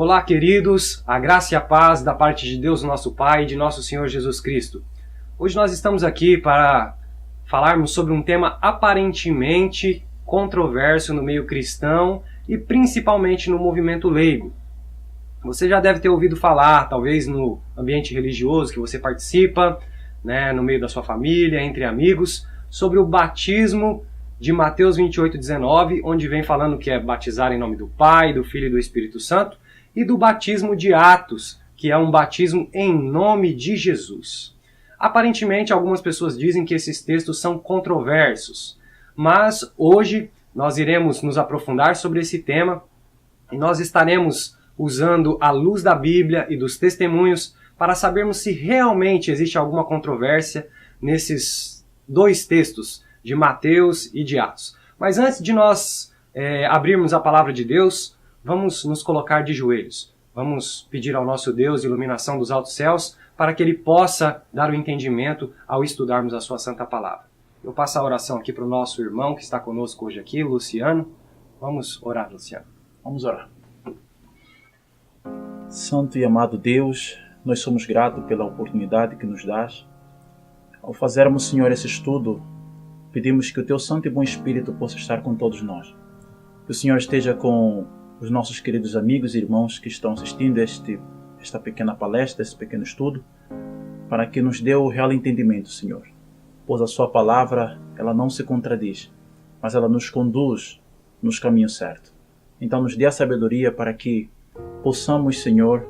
Olá, queridos, a graça e a paz da parte de Deus, nosso Pai, e de nosso Senhor Jesus Cristo. Hoje nós estamos aqui para falarmos sobre um tema aparentemente controverso no meio cristão e principalmente no movimento leigo. Você já deve ter ouvido falar, talvez no ambiente religioso que você participa, no meio da sua família, entre amigos, sobre o batismo de Mateus 28:19, onde vem falando que é batizar em nome do Pai, do Filho e do Espírito Santo, e do batismo de Atos, que é um batismo em nome de Jesus. Aparentemente, algumas pessoas dizem que esses textos são controversos, mas hoje nós iremos nos aprofundar sobre esse tema e nós estaremos usando a luz da Bíblia e dos testemunhos para sabermos se realmente existe alguma controvérsia nesses dois textos, de Mateus e de Atos. Mas antes de nós abrirmos a palavra de Deus, vamos nos colocar de joelhos. Vamos pedir ao nosso Deus iluminação dos altos céus para que Ele possa dar o entendimento ao estudarmos a sua santa palavra. Eu passo a oração aqui para o nosso irmão que está conosco hoje aqui, Luciano. Vamos orar, Luciano. Vamos orar. Santo e amado Deus, nós somos gratos pela oportunidade que nos dás. Ao fazermos, Senhor, esse estudo, pedimos que o Teu Santo e Bom Espírito possa estar com todos nós. Que o Senhor esteja com os nossos queridos amigos e irmãos que estão assistindo esta pequena palestra, esse pequeno estudo, para que nos dê o real entendimento, Senhor. Pois a Sua palavra, ela não se contradiz, mas ela nos conduz nos caminhos certos. Então nos dê a sabedoria para que possamos, Senhor,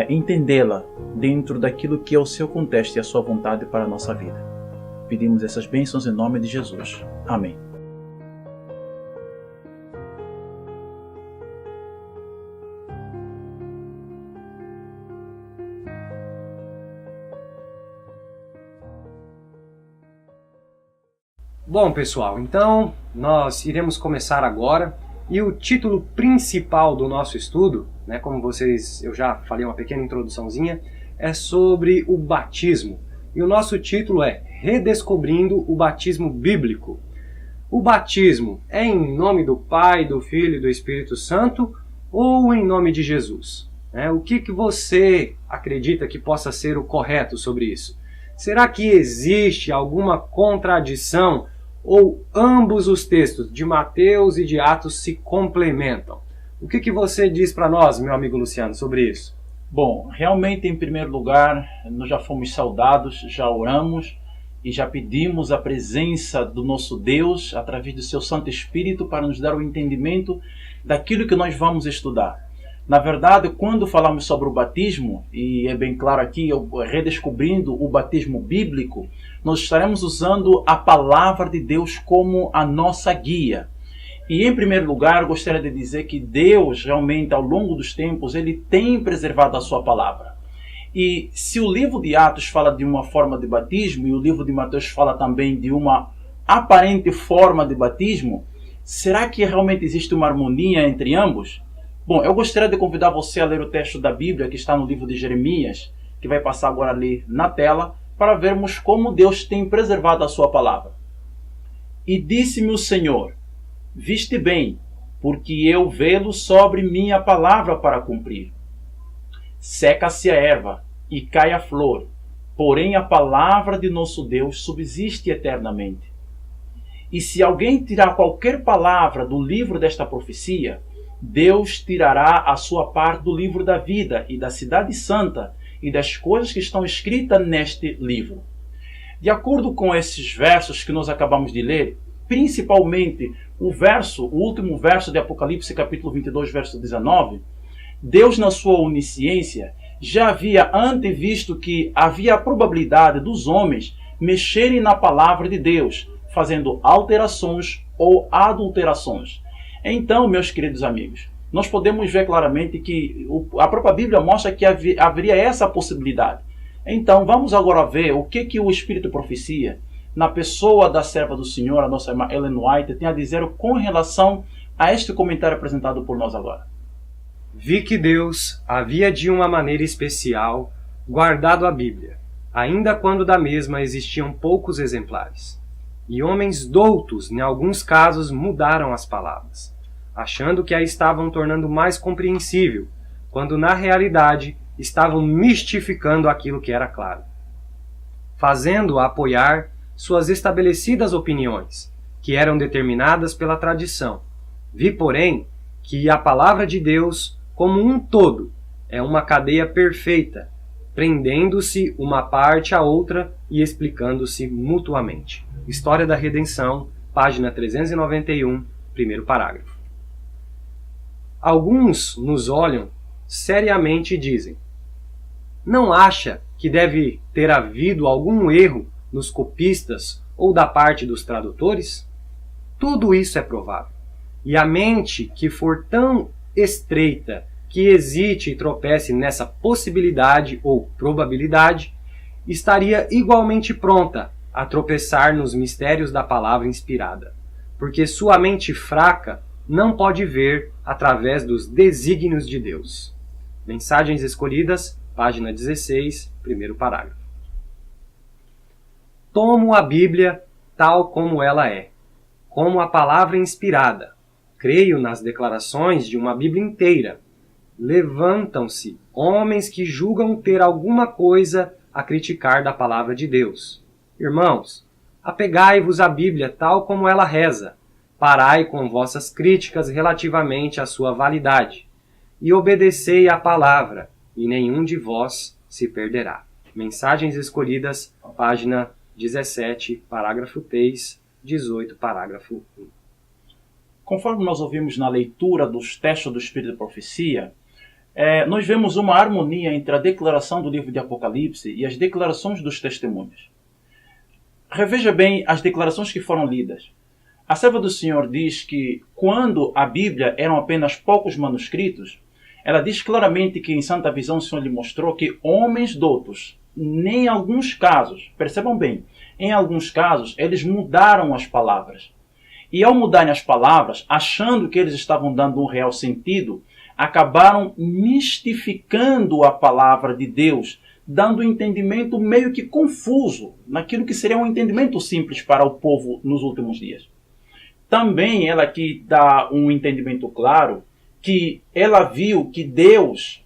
entendê-la dentro daquilo que é o Seu contexto e a Sua vontade para a nossa vida. Pedimos essas bênçãos em nome de Jesus. Amém. Bom, pessoal, então nós iremos começar agora e o título principal do nosso estudo, como eu já falei uma pequena introduçãozinha, é sobre o batismo. E o nosso título é Redescobrindo o Batismo Bíblico. O batismo é em nome do Pai, do Filho e do Espírito Santo ou em nome de Jesus? O que você acredita que possa ser o correto sobre isso? Será que existe alguma contradição ou ambos os textos de Mateus e de Atos se complementam? O que você diz para nós, meu amigo Luciano, sobre isso? Bom, realmente, em primeiro lugar, nós já fomos saudados, já oramos e já pedimos a presença do nosso Deus através do seu Santo Espírito para nos dar o entendimento daquilo que nós vamos estudar. Na verdade, quando falamos sobre o batismo, e é bem claro aqui, redescobrindo o batismo bíblico, nós estaremos usando a palavra de Deus como a nossa guia. E em primeiro lugar, gostaria de dizer que Deus realmente, ao longo dos tempos, Ele tem preservado a sua palavra. E se o livro de Atos fala de uma forma de batismo, e o livro de Mateus fala também de uma aparente forma de batismo, será que realmente existe uma harmonia entre ambos? Bom, eu gostaria de convidar você a ler o texto da Bíblia que está no livro de Jeremias, que vai passar agora ali na tela, para vermos como Deus tem preservado a sua palavra. E disse-me o Senhor: viste bem, porque eu velo sobre minha palavra para cumprir. Seca-se a erva e cai a flor, porém a palavra de nosso Deus subsiste eternamente. E se alguém tirar qualquer palavra do livro desta profecia, Deus tirará a sua parte do livro da vida e da cidade santa e das coisas que estão escritas neste livro. De acordo com esses versos que nós acabamos de ler, principalmente o último verso de Apocalipse, capítulo 22, verso 19, Deus, na sua onisciência, já havia antevisto que havia a probabilidade dos homens mexerem na palavra de Deus, fazendo alterações ou adulterações. Então, meus queridos amigos, nós podemos ver claramente que a própria Bíblia mostra que haveria essa possibilidade. Então, vamos agora ver o que o Espírito Profecia, na pessoa da serva do Senhor, a nossa irmã Ellen White, tem a dizer com relação a este comentário apresentado por nós agora. Vi que Deus havia de uma maneira especial guardado a Bíblia, ainda quando da mesma existiam poucos exemplares. E homens doutos, em alguns casos, mudaram as palavras, achando que a estavam tornando mais compreensível, quando na realidade estavam mistificando aquilo que era claro, fazendo-a apoiar suas estabelecidas opiniões, que eram determinadas pela tradição. Vi, porém, que a palavra de Deus, como um todo, é uma cadeia perfeita, prendendo-se uma parte à outra e explicando-se mutuamente. História da Redenção, página 391, primeiro parágrafo. Alguns nos olham seriamente e dizem: não acha que deve ter havido algum erro nos copistas ou da parte dos tradutores? Tudo isso é provável. E a mente que for tão estreita que hesite e tropece nessa possibilidade ou probabilidade, estaria igualmente pronta a tropeçar nos mistérios da palavra inspirada, porque sua mente fraca não pode ver através dos desígnios de Deus. Mensagens Escolhidas, página 16, primeiro parágrafo. Tomo a Bíblia tal como ela é, como a palavra inspirada. Creio nas declarações de uma Bíblia inteira. Levantam-se homens que julgam ter alguma coisa a criticar da palavra de Deus. Irmãos, apegai-vos à Bíblia tal como ela reza. Parai com vossas críticas relativamente à sua validade, e obedecei à palavra, e nenhum de vós se perderá. Mensagens Escolhidas, página 17, parágrafo 3, 18, parágrafo 1. Conforme nós ouvimos na leitura dos textos do Espírito de Profecia, nós vemos uma harmonia entre a declaração do livro de Apocalipse e as declarações dos testemunhos. Reveja bem as declarações que foram lidas. A serva do Senhor diz que quando a Bíblia eram apenas poucos manuscritos, ela diz claramente que em Santa Visão o Senhor lhe mostrou que homens doutos, em alguns casos, percebam bem, em alguns casos eles mudaram as palavras. E ao mudarem as palavras, achando que eles estavam dando um real sentido, acabaram mistificando a palavra de Deus, dando um entendimento meio que confuso, naquilo que seria um entendimento simples para o povo nos últimos dias. Também ela aqui dá um entendimento claro, que ela viu que Deus,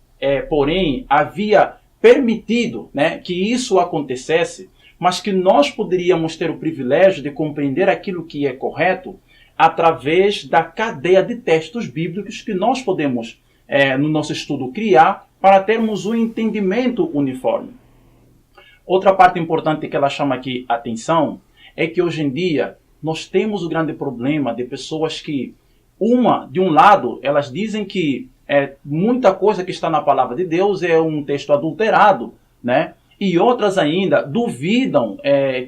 porém, havia permitido, que isso acontecesse, mas que nós poderíamos ter o privilégio de compreender aquilo que é correto através da cadeia de textos bíblicos que nós podemos, no nosso estudo, criar para termos um entendimento uniforme. Outra parte importante que ela chama aqui atenção é que hoje em dia nós temos o grande problema de pessoas que, de um lado, elas dizem que muita coisa que está na palavra de Deus é um texto adulterado, e outras ainda duvidam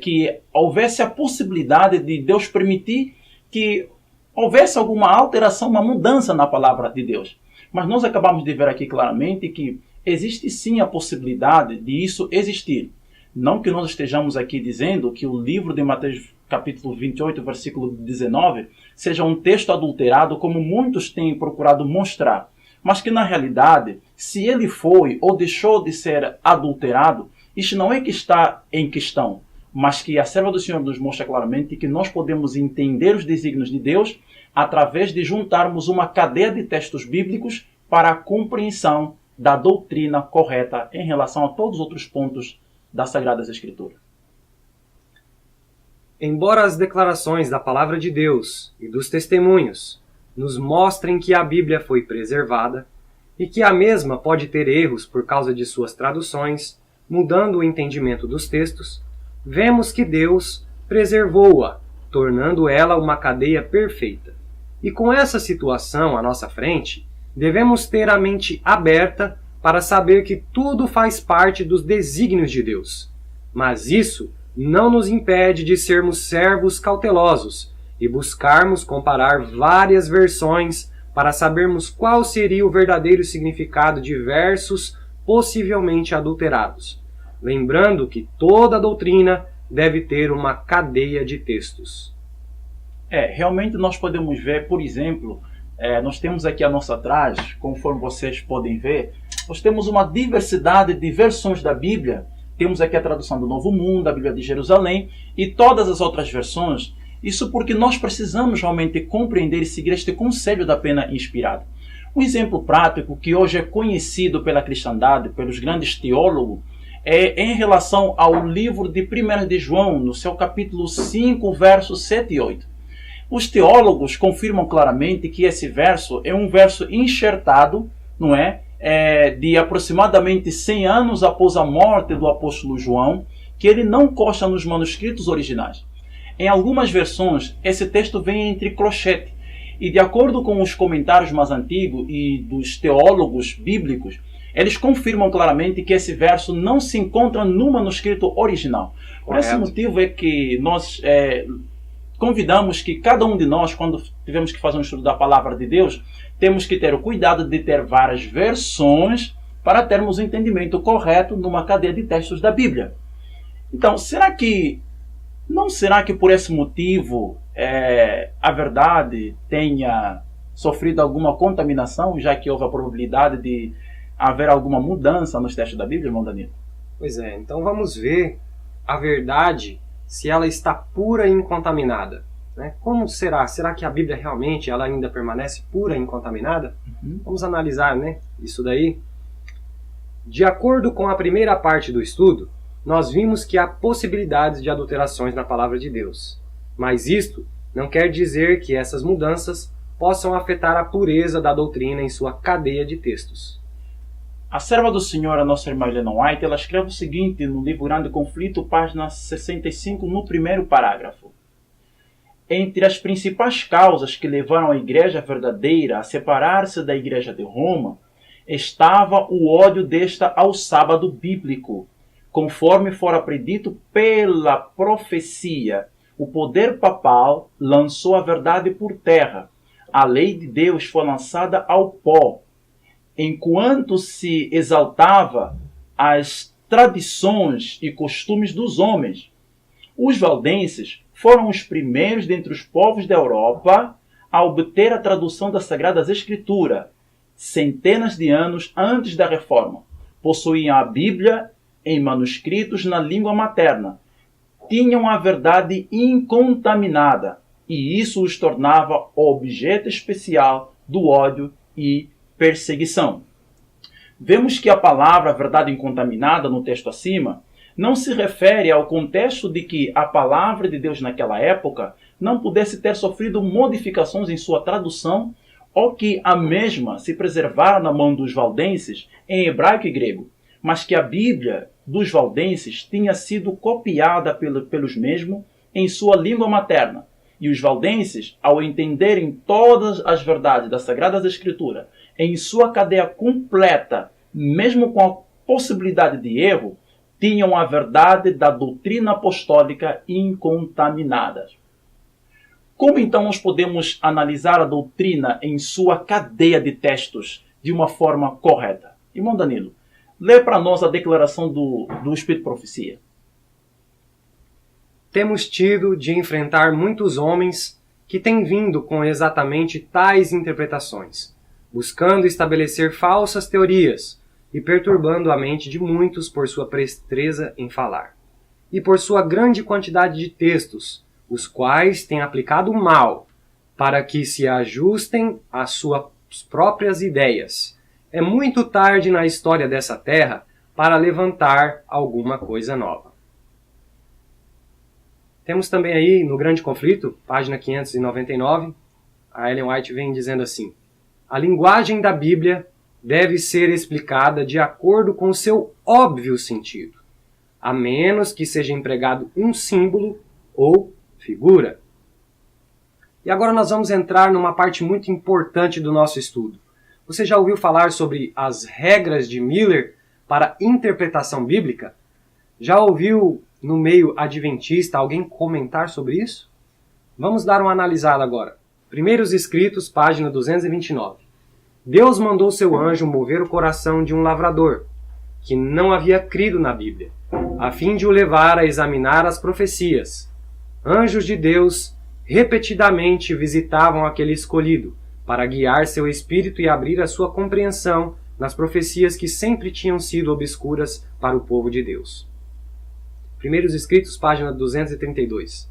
que houvesse a possibilidade de Deus permitir que houvesse alguma alteração, uma mudança na palavra de Deus. Mas nós acabamos de ver aqui claramente que existe sim a possibilidade de isso existir. Não que nós estejamos aqui dizendo que o livro de Mateus capítulo 28, versículo 19, seja um texto adulterado, como muitos têm procurado mostrar. Mas que na realidade, se ele foi ou deixou de ser adulterado, isso não é que está em questão, mas que a serva do Senhor nos mostra claramente que nós podemos entender os desígnios de Deus através de juntarmos uma cadeia de textos bíblicos para a compreensão da doutrina correta em relação a todos os outros pontos das Sagradas Escrituras. Embora as declarações da Palavra de Deus e dos testemunhos nos mostrem que a Bíblia foi preservada e que a mesma pode ter erros por causa de suas traduções, mudando o entendimento dos textos, vemos que Deus preservou-a, tornando ela uma cadeia perfeita. E com essa situação à nossa frente, devemos ter a mente aberta para saber que tudo faz parte dos desígnios de Deus. Mas isso não nos impede de sermos servos cautelosos e buscarmos comparar várias versões para sabermos qual seria o verdadeiro significado de versos possivelmente adulterados, lembrando que toda doutrina deve ter uma cadeia de textos. Realmente nós podemos ver, por exemplo, nós temos aqui a nossa atrás, conforme vocês podem ver, nós temos uma diversidade de versões da Bíblia. Temos aqui a tradução do Novo Mundo, a Bíblia de Jerusalém e todas as outras versões. Isso porque nós precisamos realmente compreender e seguir este conselho da pena inspirada. Um exemplo prático que hoje é conhecido pela cristandade, pelos grandes teólogos, é em relação ao livro de 1 de João, no seu capítulo 5, versos 7 e 8. Os teólogos confirmam claramente que esse verso é um verso enxertado, não é? De aproximadamente 100 anos após a morte do apóstolo João, que ele não consta nos manuscritos originais. Em algumas versões, esse texto vem entre crochete, e de acordo com os comentários mais antigos e dos teólogos bíblicos, eles confirmam claramente que esse verso não se encontra no manuscrito original. Por esse motivo é que nós convidamos que cada um de nós, quando tivermos que fazer um estudo da palavra de Deus, temos que ter o cuidado de ter várias versões para termos o entendimento correto numa cadeia de textos da Bíblia. Então, será que por esse motivo a verdade tenha sofrido alguma contaminação, já que houve a probabilidade de haver alguma mudança nos textos da Bíblia, irmão Danilo? Pois é, então vamos ver a verdade, se ela está pura e incontaminada. Né? Como será? Será que a Bíblia realmente ela ainda permanece pura e incontaminada? Vamos analisar, né, isso daí. De acordo com a primeira parte do estudo, nós vimos que há possibilidades de adulterações na palavra de Deus. Mas isto não quer dizer que essas mudanças possam afetar a pureza da doutrina em sua cadeia de textos. A serva do Senhor, a nossa irmã Ellen White, ela escreve o seguinte no livro Grande Conflito, página 65, no primeiro parágrafo. Entre as principais causas que levaram a Igreja verdadeira a separar-se da Igreja de Roma, estava o ódio desta ao sábado bíblico. Conforme fora predito pela profecia, o poder papal lançou a verdade por terra. A lei de Deus foi lançada ao pó. Enquanto se exaltava as tradições e costumes dos homens, os valdenses foram os primeiros dentre os povos da Europa a obter a tradução das Sagradas Escrituras, centenas de anos antes da Reforma. Possuíam a Bíblia em manuscritos na língua materna. Tinham a verdade incontaminada, e isso os tornava objeto especial do ódio e perseguição. Vemos que a palavra verdade incontaminada no texto acima não se refere ao contexto de que a palavra de Deus naquela época não pudesse ter sofrido modificações em sua tradução ou que a mesma se preservara na mão dos valdenses em hebraico e grego, mas que a Bíblia dos valdenses tinha sido copiada pelos mesmos em sua língua materna. E os valdenses, ao entenderem todas as verdades das Sagradas Escrituras em sua cadeia completa, mesmo com a possibilidade de erro, tinham a verdade da doutrina apostólica incontaminada. Como então nós podemos analisar a doutrina em sua cadeia de textos de uma forma correta? Irmão Danilo, lê para nós a declaração do Espírito de Profecia. Temos tido de enfrentar muitos homens que têm vindo com exatamente tais interpretações, buscando estabelecer falsas teorias e perturbando a mente de muitos por sua presteza em falar, e por sua grande quantidade de textos, os quais têm aplicado o mal, para que se ajustem às suas próprias ideias. É muito tarde na história dessa terra para levantar alguma coisa nova. Temos também aí, no Grande Conflito, página 599, a Ellen White vem dizendo assim: a linguagem da Bíblia deve ser explicada de acordo com o seu óbvio sentido, a menos que seja empregado um símbolo ou figura. E agora nós vamos entrar numa parte muito importante do nosso estudo. Você já ouviu falar sobre as regras de Miller para interpretação bíblica? Já ouviu no meio adventista alguém comentar sobre isso? Vamos dar uma analisada agora. Primeiros Escritos, página 229. Deus mandou seu anjo mover o coração de um lavrador, que não havia crido na Bíblia, a fim de o levar a examinar as profecias. Anjos de Deus repetidamente visitavam aquele escolhido, para guiar seu espírito e abrir a sua compreensão nas profecias que sempre tinham sido obscuras para o povo de Deus. Primeiros Escritos, página 232.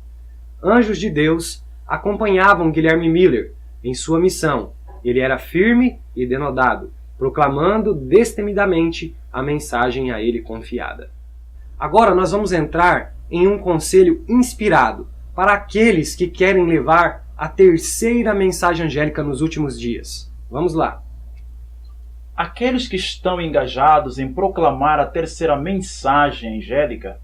Anjos de Deus acompanhavam Guilherme Miller em sua missão Ele era firme e denodado, proclamando destemidamente a mensagem a ele confiada. Agora nós vamos entrar em um conselho inspirado para aqueles que querem levar a terceira mensagem angélica nos últimos dias. Vamos lá. Aqueles que estão engajados em proclamar a terceira mensagem angélica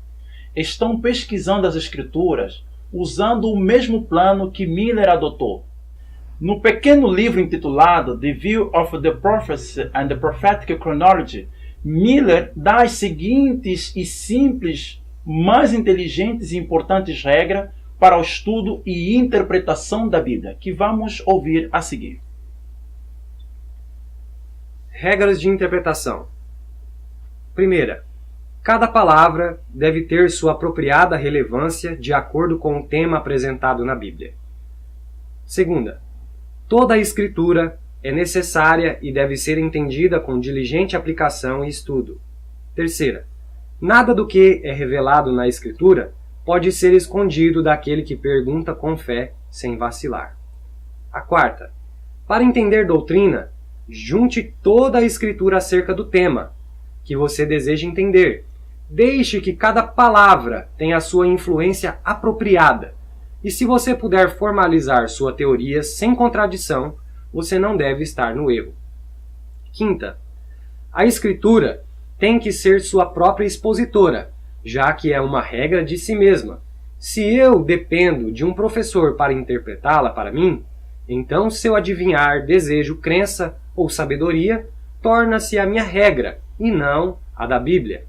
estão pesquisando as Escrituras usando o mesmo plano que Miller adotou. No pequeno livro intitulado The View of the Prophecy and the Prophetic Chronology, Miller dá as seguintes e simples, mas inteligentes e importantes regras para o estudo e interpretação da Bíblia, que vamos ouvir a seguir. Regras de interpretação. Primeira, cada palavra deve ter sua apropriada relevância de acordo com o tema apresentado na Bíblia. Segunda, toda a Escritura é necessária e deve ser entendida com diligente aplicação e estudo. Terceira, nada do que é revelado na Escritura pode ser escondido daquele que pergunta com fé, sem vacilar. A quarta, para entender doutrina, junte toda a Escritura acerca do tema que você deseja entender. Deixe que cada palavra tenha a sua influência apropriada. E se você puder formalizar sua teoria sem contradição, você não deve estar no erro. Quinta, a Escritura tem que ser sua própria expositora, já que é uma regra de si mesma. Se eu dependo de um professor para interpretá-la para mim, então seu adivinhar, desejo, crença ou sabedoria torna-se a minha regra e não a da Bíblia.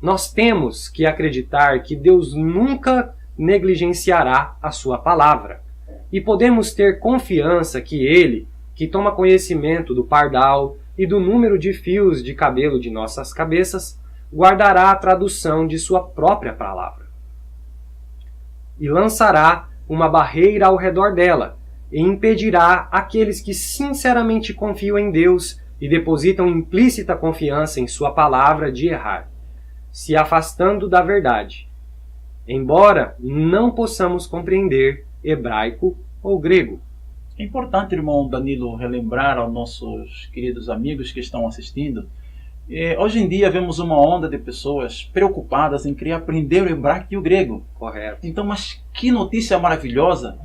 Nós temos que acreditar que Deus nunca negligenciará a sua palavra. E podemos ter confiança que Ele, que toma conhecimento do pardal e do número de fios de cabelo de nossas cabeças, guardará a tradução de sua própria palavra. E lançará uma barreira ao redor dela, e impedirá aqueles que sinceramente confiam em Deus e depositam implícita confiança em sua palavra de errar, se afastando da verdade, embora não possamos compreender hebraico ou grego. É importante, irmão Danilo, relembrar aos nossos queridos amigos que estão assistindo. Hoje em dia vemos uma onda de pessoas preocupadas em querer aprender o hebraico e o grego. Correto. Então, mas que notícia maravilhosa!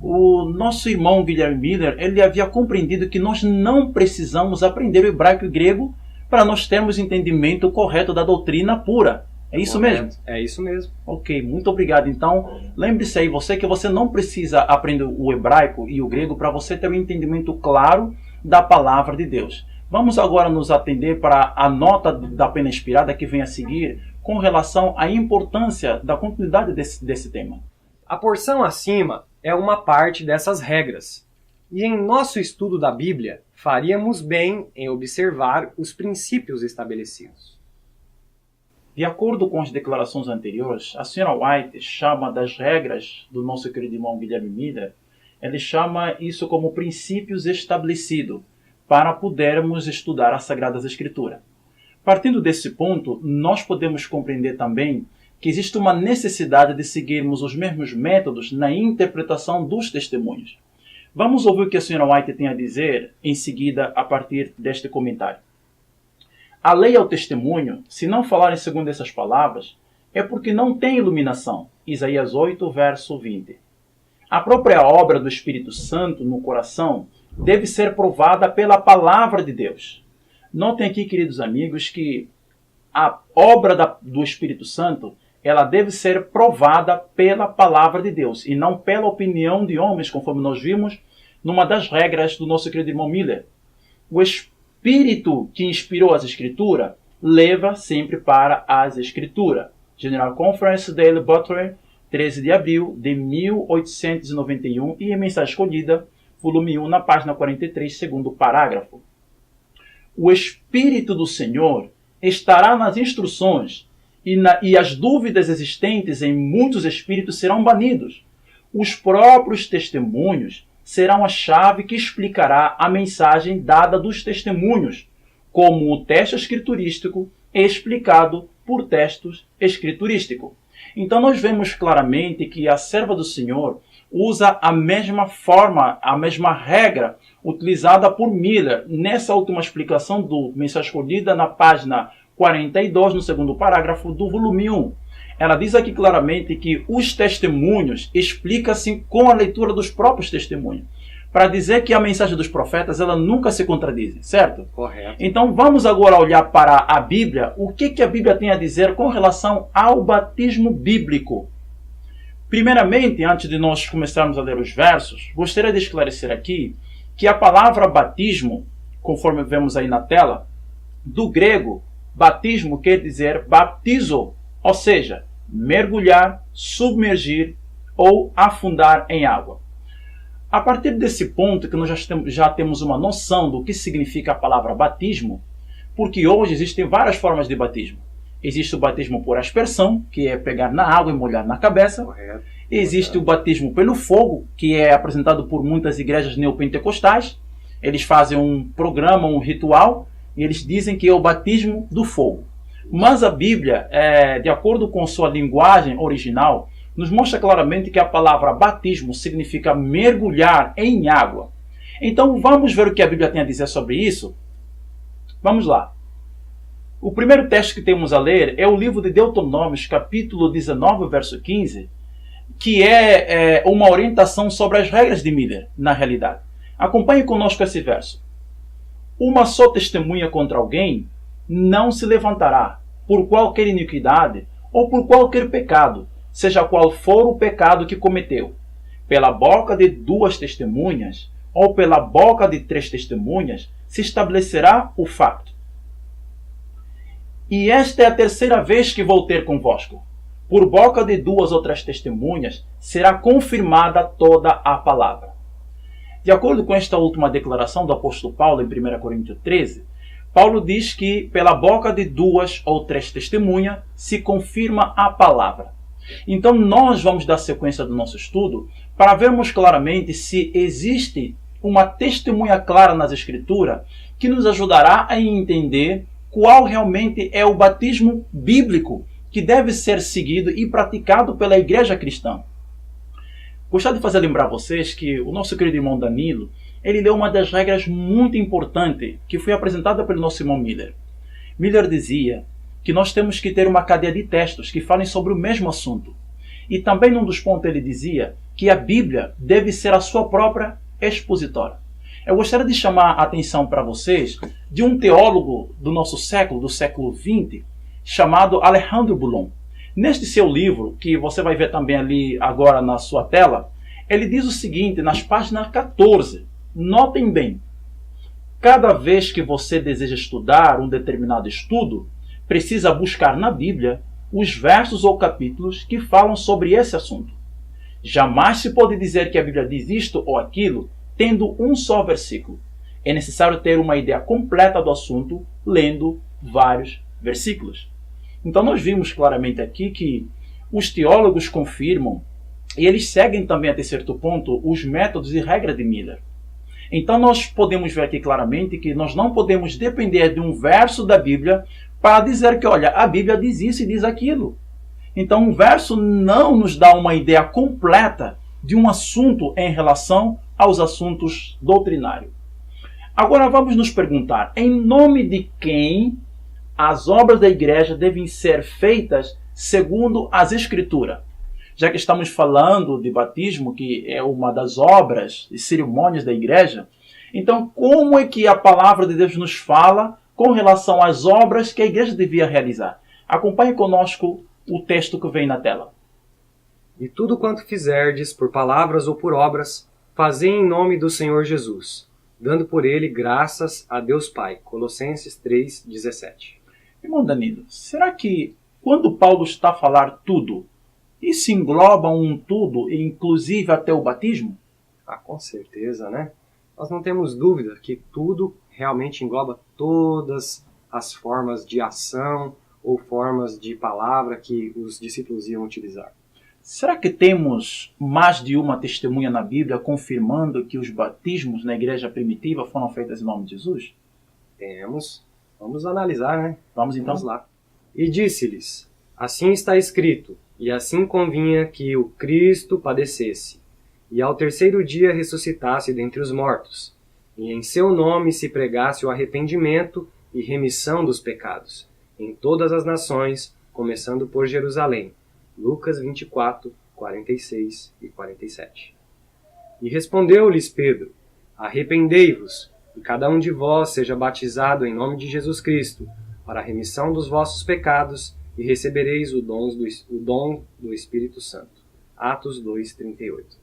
O nosso irmão Guilherme Miller, ele havia compreendido que nós não precisamos aprender o hebraico e o grego para nós termos entendimento correto da doutrina pura. É isso mesmo? É isso mesmo. Ok, muito obrigado. Então, lembre-se aí, que você não precisa aprender o hebraico e o grego para você ter um entendimento claro da palavra de Deus. Vamos agora nos atender para a nota da pena inspirada que vem a seguir com relação à importância da continuidade desse tema. A porção acima é uma parte dessas regras. E em nosso estudo da Bíblia, faríamos bem em observar os princípios estabelecidos. De acordo com as declarações anteriores, a senhora White chama das regras do nosso querido irmão Guilherme Miller, ele chama isso como princípios estabelecidos para podermos estudar as Sagradas Escrituras. Partindo desse ponto, nós podemos compreender também que existe uma necessidade de seguirmos os mesmos métodos na interpretação dos testemunhos. Vamos ouvir o que a senhora White tem a dizer em seguida a partir deste comentário. A lei ao testemunho, se não falarem segundo essas palavras, é porque não tem iluminação. Isaías 8, verso 20. A própria obra do Espírito Santo no coração deve ser provada pela palavra de Deus. Notem aqui, queridos amigos, que a obra do Espírito Santo ela deve ser provada pela palavra de Deus e não pela opinião de homens, conforme nós vimos numa das regras do nosso querido irmão Miller. O Espírito que inspirou as Escrituras leva sempre para as Escrituras. General Conference Daily Butler, 13 de abril de 1891 e em Mensagem Escolhida, volume 1, na página 43, segundo parágrafo. O Espírito do Senhor estará nas instruções e as dúvidas existentes em muitos espíritos serão banidos. Os próprios testemunhos serão a chave que explicará a mensagem dada dos testemunhos, como o texto escriturístico explicado por textos escriturísticos. Então nós vemos claramente que a serva do Senhor usa a mesma forma, a mesma regra utilizada por Miller nessa última explicação do Mensagem Escolhida na página 42, no segundo parágrafo do volume 1. Ela diz aqui claramente que os testemunhos explica-se com a leitura dos próprios testemunhos, para dizer que a mensagem dos profetas ela nunca se contradiz, certo? Correto. Então vamos agora olhar para a Bíblia, o que a Bíblia tem a dizer com relação ao batismo bíblico. Primeiramente, antes de nós começarmos a ler os versos, gostaria de esclarecer aqui que a palavra batismo, conforme vemos aí na tela, do grego, batismo quer dizer baptizo, ou seja, mergulhar, submergir ou afundar em água. A partir desse ponto que nós já temos uma noção do que significa a palavra batismo, porque hoje existem várias formas de batismo. Existe o batismo por aspersão, que é pegar na água e molhar na cabeça. Correto. Existe o batismo pelo fogo, que é apresentado por muitas igrejas neopentecostais. Eles fazem um programa, um ritual, e eles dizem que é o batismo do fogo. Mas a Bíblia, de acordo com sua linguagem original, nos mostra claramente que a palavra batismo significa mergulhar em água. Então vamos ver o que a Bíblia tem a dizer sobre isso? Vamos lá. O primeiro texto que temos a ler é o livro de Deuteronômios, capítulo 19, verso 15, que é uma orientação sobre as regras de Miller, na realidade. Acompanhe conosco esse verso. Uma só testemunha contra alguém não se levantará, por qualquer iniquidade ou por qualquer pecado, seja qual for o pecado que cometeu. Pela boca de 2 testemunhas ou pela boca de 3 testemunhas se estabelecerá o fato. E esta é a 3ª vez que vou ter convosco. Por boca de 2 ou 3 testemunhas será confirmada toda a palavra. De acordo com esta última declaração do apóstolo Paulo em 1 Coríntios 13, Paulo diz que pela boca de 2 ou 3 testemunhas se confirma a palavra. Então nós vamos dar sequência do nosso estudo para vermos claramente se existe uma testemunha clara nas Escrituras que nos ajudará a entender qual realmente é o batismo bíblico que deve ser seguido e praticado pela igreja cristã. Gostaria de fazer lembrar vocês que o nosso querido irmão Danilo, ele leu uma das regras muito importantes que foi apresentada pelo nosso irmão Miller. Miller dizia que nós temos que ter uma cadeia de textos que falem sobre o mesmo assunto. E também num dos pontos ele dizia que a Bíblia deve ser a sua própria expositora. Eu gostaria de chamar a atenção para vocês de um teólogo do nosso século, do século XX, chamado Alejandro Bulón. Neste seu livro, que você vai ver também ali agora na sua tela, ele diz o seguinte, nas páginas 14, notem bem, cada vez que você deseja estudar um determinado estudo, precisa buscar na Bíblia os versos ou capítulos que falam sobre esse assunto. Jamais se pode dizer que a Bíblia diz isto ou aquilo, tendo um só versículo. É necessário ter uma ideia completa do assunto, lendo vários versículos. Então nós vimos claramente aqui que os teólogos confirmam, e eles seguem também até certo ponto, os métodos e regras de Miller. Então nós podemos ver aqui claramente que nós não podemos depender de um verso da Bíblia para dizer que, olha, a Bíblia diz isso e diz aquilo. Então um verso não nos dá uma ideia completa de um assunto em relação aos assuntos doutrinários. Agora vamos nos perguntar, em nome de quem as obras da igreja devem ser feitas segundo as Escrituras? Já que estamos falando de batismo, que é uma das obras e cerimônias da igreja, então como é que a palavra de Deus nos fala com relação às obras que a igreja devia realizar? Acompanhe conosco o texto que vem na tela. E tudo quanto fizerdes, por palavras ou por obras, fazei em nome do Senhor Jesus, dando por ele graças a Deus Pai. Colossenses 3:17. Irmão Danilo, será que quando Paulo está a falar tudo, isso engloba um tudo, inclusive até o batismo? Ah, com certeza, né? Nós não temos dúvida que tudo realmente engloba todas as formas de ação ou formas de palavra que os discípulos iam utilizar. Será que temos mais de uma testemunha na Bíblia confirmando que os batismos na igreja primitiva foram feitos em nome de Jesus? Temos. Vamos analisar, né? Vamos então. Vamos lá. E disse-lhes, assim está escrito, E assim convinha que o Cristo padecesse, e ao terceiro dia ressuscitasse dentre os mortos, e em seu nome se pregasse o arrependimento e remissão dos pecados, em todas as nações, começando por Jerusalém. Lucas 24, 46 e 47. E respondeu-lhes Pedro: Arrependei-vos, e cada um de vós seja batizado em nome de Jesus Cristo, para a remissão dos vossos pecados, e recebereis o dom do Espírito Santo. Atos 2, 38.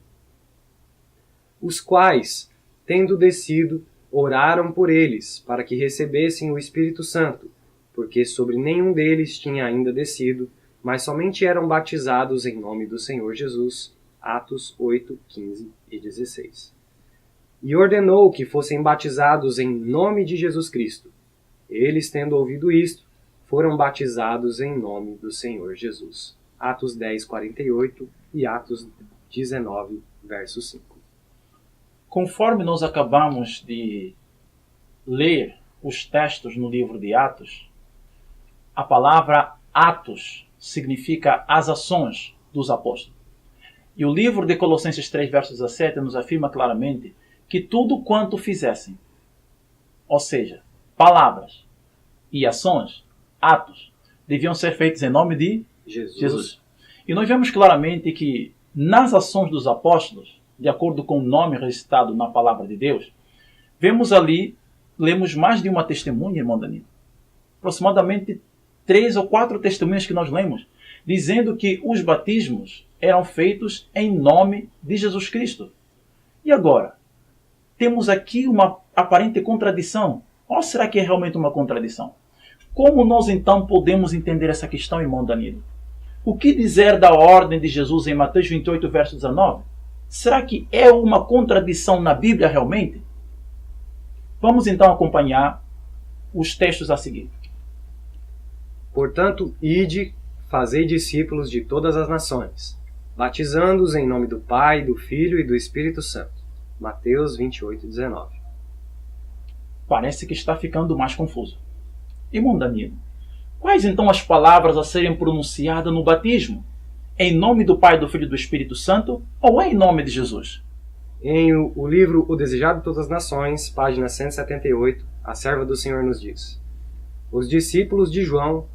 Os quais, tendo descido, oraram por eles, para que recebessem o Espírito Santo, porque sobre nenhum deles tinha ainda descido, mas somente eram batizados em nome do Senhor Jesus. Atos 8, 15 e 16. E ordenou que fossem batizados em nome de Jesus Cristo. Eles, tendo ouvido isto, foram batizados em nome do Senhor Jesus. Atos 10, 48 e Atos 19, verso 5. Conforme nós acabamos de ler os textos no livro de Atos, a palavra Atos significa as ações dos apóstolos. E o livro de Colossenses 3, verso 17, nos afirma claramente que tudo quanto fizessem, ou seja, palavras e ações, atos, deviam ser feitos em nome de Jesus. E nós vemos claramente que nas ações dos apóstolos, de acordo com o nome recitado na palavra de Deus, lemos mais de uma testemunha, irmão Danilo. Aproximadamente 3 ou 4 testemunhas que nós lemos, dizendo que os batismos eram feitos em nome de Jesus Cristo. E agora, temos aqui uma aparente contradição. Ou será que é realmente uma contradição? Como nós então podemos entender essa questão, irmão Danilo? O que dizer da ordem de Jesus em Mateus 28, verso 19? Será que é uma contradição na Bíblia realmente? Vamos então acompanhar os textos a seguir. Portanto, ide, fazei discípulos de todas as nações, batizando-os em nome do Pai, do Filho e do Espírito Santo. Mateus 28, 19. Parece que está ficando mais confuso. Irmão Danilo, quais então as palavras a serem pronunciadas no batismo? Em nome do Pai, do Filho e do Espírito Santo, ou em nome de Jesus? Em o livro O Desejado de Todas as Nações, página 178, a serva do Senhor nos diz: Os discípulos de João,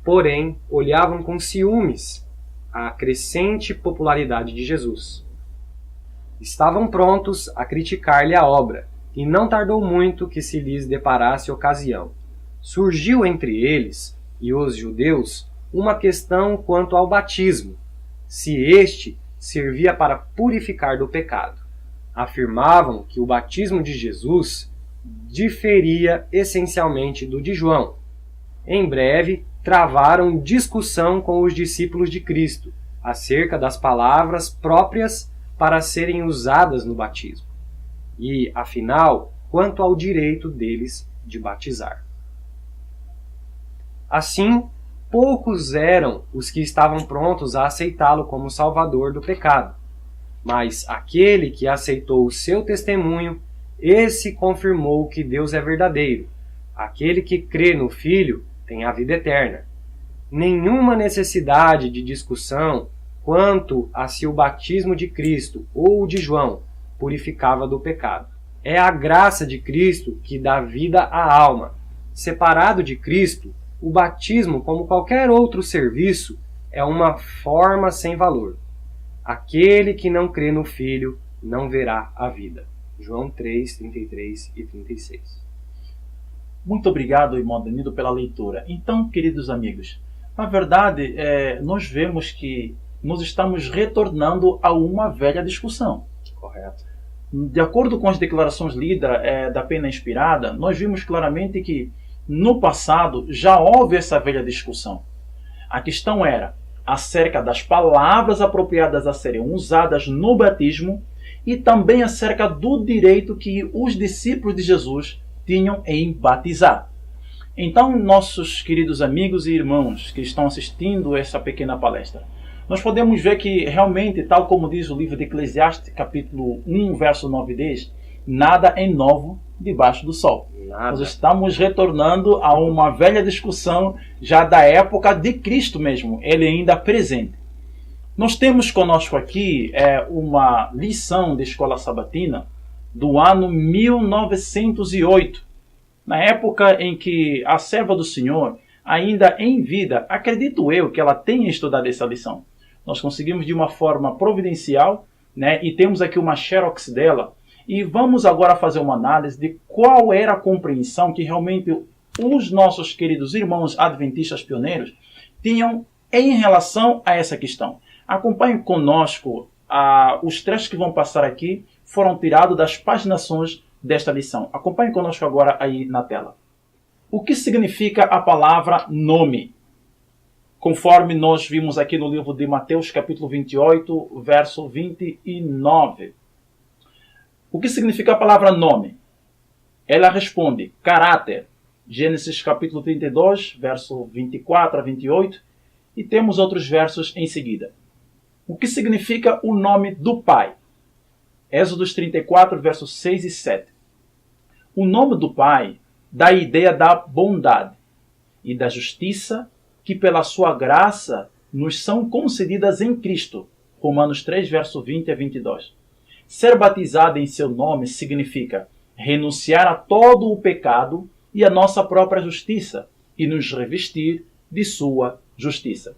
porém, olhavam com ciúmes a crescente popularidade de Jesus. Estavam prontos a criticar-lhe a obra, e não tardou muito que se lhes deparasse ocasião. Surgiu entre eles e os judeus uma questão quanto ao batismo, se este servia para purificar do pecado. Afirmavam que o batismo de Jesus diferia essencialmente do de João. Em breve, travaram discussão com os discípulos de Cristo acerca das palavras próprias para serem usadas no batismo e, afinal, quanto ao direito deles de batizar. Assim, poucos eram os que estavam prontos a aceitá-lo como salvador do pecado. Mas aquele que aceitou o seu testemunho, esse confirmou que Deus é verdadeiro. Aquele que crê no Filho tem a vida eterna. Nenhuma necessidade de discussão quanto a se o batismo de Cristo ou o de João purificava do pecado. É a graça de Cristo que dá vida à alma. Separado de Cristo, o batismo, como qualquer outro serviço, é uma forma sem valor. Aquele que não crê no Filho não verá a vida. João 3, 33 e 36. Muito obrigado, irmão Danilo, pela leitura. Então, queridos amigos, na verdade, nós vemos que nós estamos retornando a uma velha discussão. Correto. De acordo com as declarações lidas da Pena Inspirada, nós vimos claramente que no passado já houve essa velha discussão. A questão era acerca das palavras apropriadas a serem usadas no batismo e também acerca do direito que os discípulos de Jesus tinham em batizar. Então, nossos queridos amigos e irmãos que estão assistindo essa pequena palestra, nós podemos ver que realmente, tal como diz o livro de Eclesiastes, capítulo 1, verso 9 e 10, nada é novo debaixo do sol. Nada. Nós estamos retornando a uma velha discussão já da época de Cristo mesmo, ele ainda presente. Nós temos conosco aqui uma lição de escola sabatina do ano 1908, na época em que a serva do Senhor, ainda em vida, acredito eu que ela tenha estudado essa lição. Nós conseguimos de uma forma providencial, né, e temos aqui uma xerox dela, e vamos agora fazer uma análise de qual era a compreensão que realmente os nossos queridos irmãos adventistas pioneiros tinham em relação a essa questão. Acompanhe conosco, os trechos que vão passar aqui foram tirados das paginações desta lição. Acompanhe conosco agora aí na tela. O que significa a palavra nome? Conforme nós vimos aqui no livro de Mateus, capítulo 28, verso 29. O que significa a palavra nome? Ela responde caráter. Gênesis capítulo 32, verso 24 a 28. E temos outros versos em seguida. O que significa o nome do Pai? Êxodos 34, versos 6 e 7. O nome do Pai dá a ideia da bondade e da justiça que pela sua graça nos são concedidas em Cristo. Romanos 3, verso 20 a 22. Ser batizado em seu nome significa renunciar a todo o pecado e a nossa própria justiça e nos revestir de sua justiça.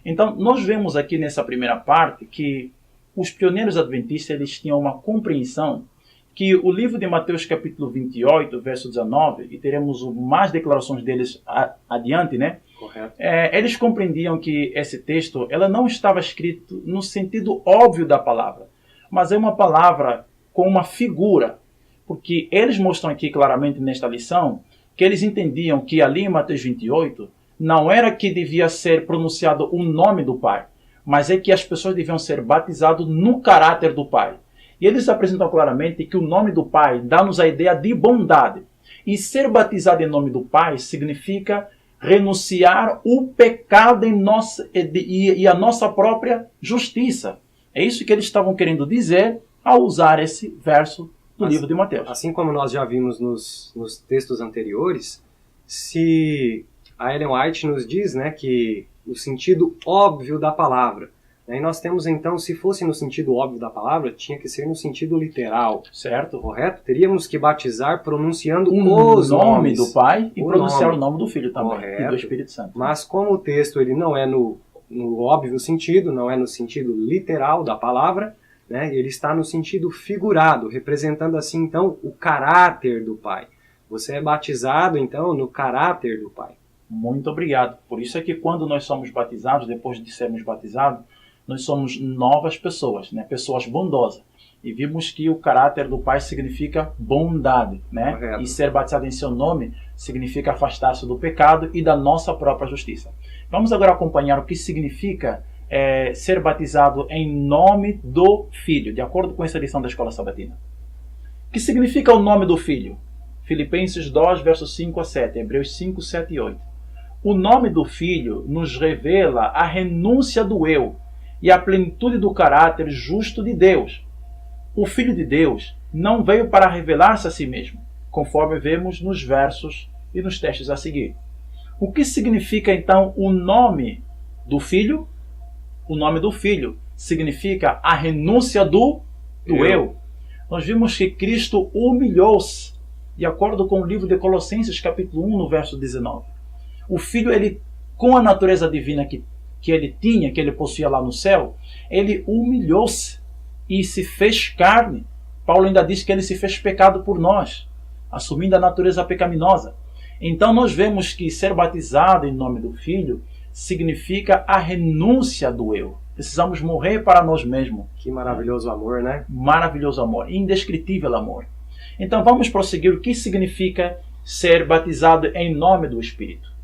Então, nós vemos aqui nessa primeira parte que os pioneiros adventistas eles tinham uma compreensão que o livro de Mateus capítulo 28, verso 19, e teremos mais declarações deles adiante, né? Correto. Eles compreendiam que esse texto ela não estava escrito no sentido óbvio da palavra, mas é uma palavra com uma figura, porque eles mostram aqui claramente nesta lição que eles entendiam que ali em Mateus 28 não era que devia ser pronunciado o nome do Pai, mas é que as pessoas deviam ser batizadas no caráter do Pai. E eles apresentam claramente que o nome do Pai dá-nos a ideia de bondade. E ser batizado em nome do Pai significa renunciar o pecado em e a nossa própria justiça. É isso que eles estavam querendo dizer ao usar esse verso do livro de Mateus. Assim como nós já vimos nos textos anteriores, se a Ellen White nos diz, né, que o sentido óbvio da palavra, e nós temos então, se fosse no sentido óbvio da palavra, tinha que ser no sentido literal. Certo. Correto? Teríamos que batizar pronunciando os nome nomes do Pai e pronunciar o nome do Filho também. Correto. E do Espírito Santo. Mas como o texto ele não é no óbvio sentido, não é no sentido literal da palavra, né, ele está no sentido figurado, representando assim então o caráter do Pai. Você é batizado então no caráter do Pai. Muito obrigado. Por isso é que quando nós somos batizados, depois de sermos batizados, nós somos novas pessoas, né? Pessoas bondosas. E vimos que o caráter do Pai significa bondade, né? Correto. E ser batizado em seu nome significa afastar-se do pecado e da nossa própria justiça. Vamos agora acompanhar o que significa ser batizado em nome do Filho, de acordo com essa lição da Escola Sabatina. O que significa o nome do Filho? Filipenses 2, versos 5 a 7, Hebreus 5, 7 e 8. O nome do Filho nos revela a renúncia do eu e a plenitude do caráter justo de Deus. O Filho de Deus não veio para revelar-se a si mesmo, conforme vemos nos versos e nos textos a seguir. O que significa então o nome do Filho? O nome do Filho significa a renúncia do eu. Nós vimos que Cristo humilhou-se, de acordo com o livro de Colossenses, capítulo 1, no verso 19. O Filho, ele, com a natureza divina que ele tinha, que ele possuía lá no céu, ele humilhou-se e se fez carne. Paulo ainda diz que ele se fez pecado por nós, assumindo a natureza pecaminosa. Então nós vemos que ser batizado em nome do Filho significa a renúncia do eu. Precisamos morrer para nós mesmos. Que maravilhoso amor, né? Maravilhoso amor, indescritível amor. Então vamos prosseguir o que significa ser batizado em nome do Espírito.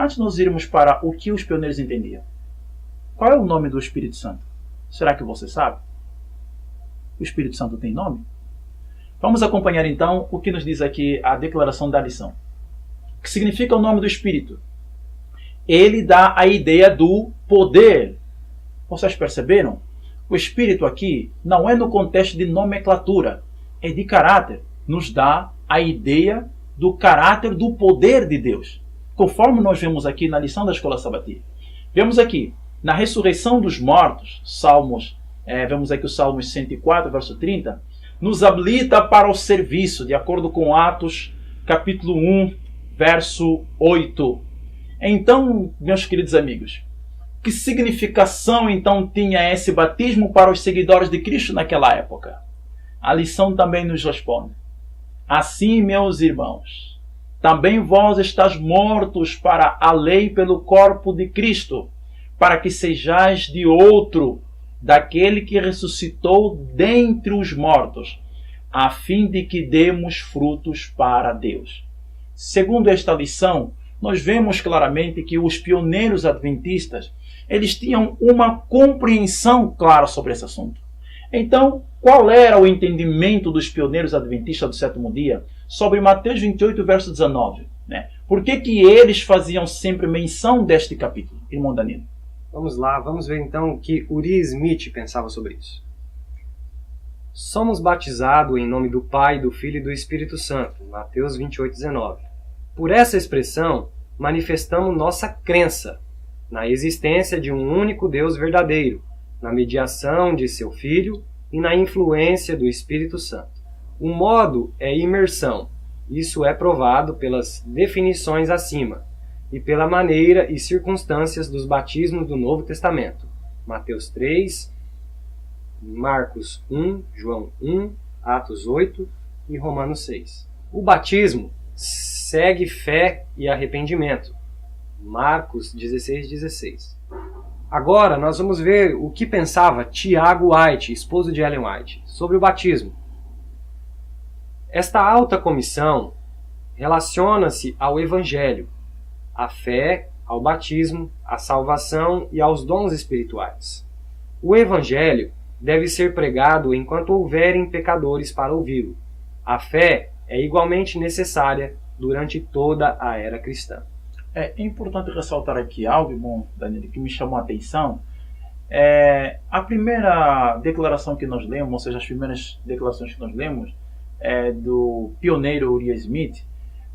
Antes de nós irmos para o que os pioneiros entendiam. Qual é o nome do Espírito Santo? Será que você sabe? O Espírito Santo tem nome? Vamos acompanhar então o que nos diz aqui a declaração da lição. O que significa o nome do Espírito? Ele dá a ideia do poder. Vocês perceberam? O Espírito aqui não é no contexto de nomenclatura, é de caráter. Nos dá a ideia do caráter do poder de Deus. Conforme nós vemos aqui na lição da Escola Sabatina. Vemos aqui na ressurreição dos mortos, vemos aqui o Salmos 104, verso 30, nos habilita para o serviço, de acordo com Atos, capítulo 1, verso 8. Então, meus queridos amigos, que significação então tinha esse batismo para os seguidores de Cristo naquela época? A lição também nos responde: assim, meus irmãos, também vós estáis mortos para a lei pelo corpo de Cristo, para que sejais de outro, daquele que ressuscitou dentre os mortos, a fim de que demos frutos para Deus. Segundo esta lição, nós vemos claramente que os pioneiros adventistas, eles tinham uma compreensão clara sobre esse assunto. Então, qual era o entendimento dos pioneiros adventistas do sétimo dia sobre Mateus 28, verso 19? Por que eles faziam sempre menção deste capítulo, irmão Danilo? Vamos lá, vamos ver então o que Uriah Smith pensava sobre isso. Somos batizados em nome do Pai, do Filho e do Espírito Santo, Mateus 28, 19. Por essa expressão, manifestamos nossa crença na existência de um único Deus verdadeiro, na mediação de seu Filho e na influência do Espírito Santo. O modo é imersão. Isso é provado pelas definições acima e pela maneira e circunstâncias dos batismos do Novo Testamento. Mateus 3, Marcos 1, João 1, Atos 8 e Romanos 6. O batismo segue fé e arrependimento. Marcos 16, 16. Agora nós vamos ver o que pensava Tiago White, esposo de Ellen White, sobre o batismo. Esta alta comissão relaciona-se ao Evangelho, à fé, ao batismo, à salvação e aos dons espirituais. O Evangelho deve ser pregado enquanto houverem pecadores para ouvi-lo. A fé é igualmente necessária durante toda a era cristã. É importante ressaltar aqui algo, bom, Danilo, que me chamou a atenção. A primeira declaração que nós lemos, ou seja, as primeiras declarações que nós lemos, do pioneiro Uriah Smith,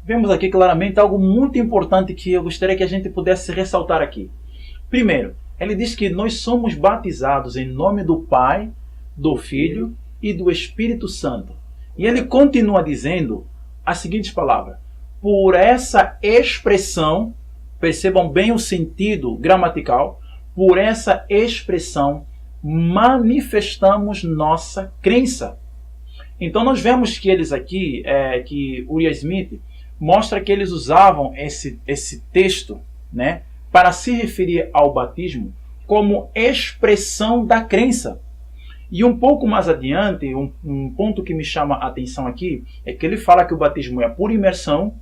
vemos aqui claramente algo muito importante que eu gostaria que a gente pudesse ressaltar aqui. Primeiro, ele diz que nós somos batizados em nome do Pai, do Filho e do Espírito Santo. E ele continua dizendo as seguintes palavras: por essa expressão, percebam bem o sentido gramatical, por essa expressão manifestamos nossa crença. Então nós vemos que eles aqui, que Uriah Smith mostra que eles usavam esse texto, para se referir ao batismo como expressão da crença. E um pouco mais adiante, um ponto que me chama a atenção aqui, é que ele fala que o batismo é por imersão,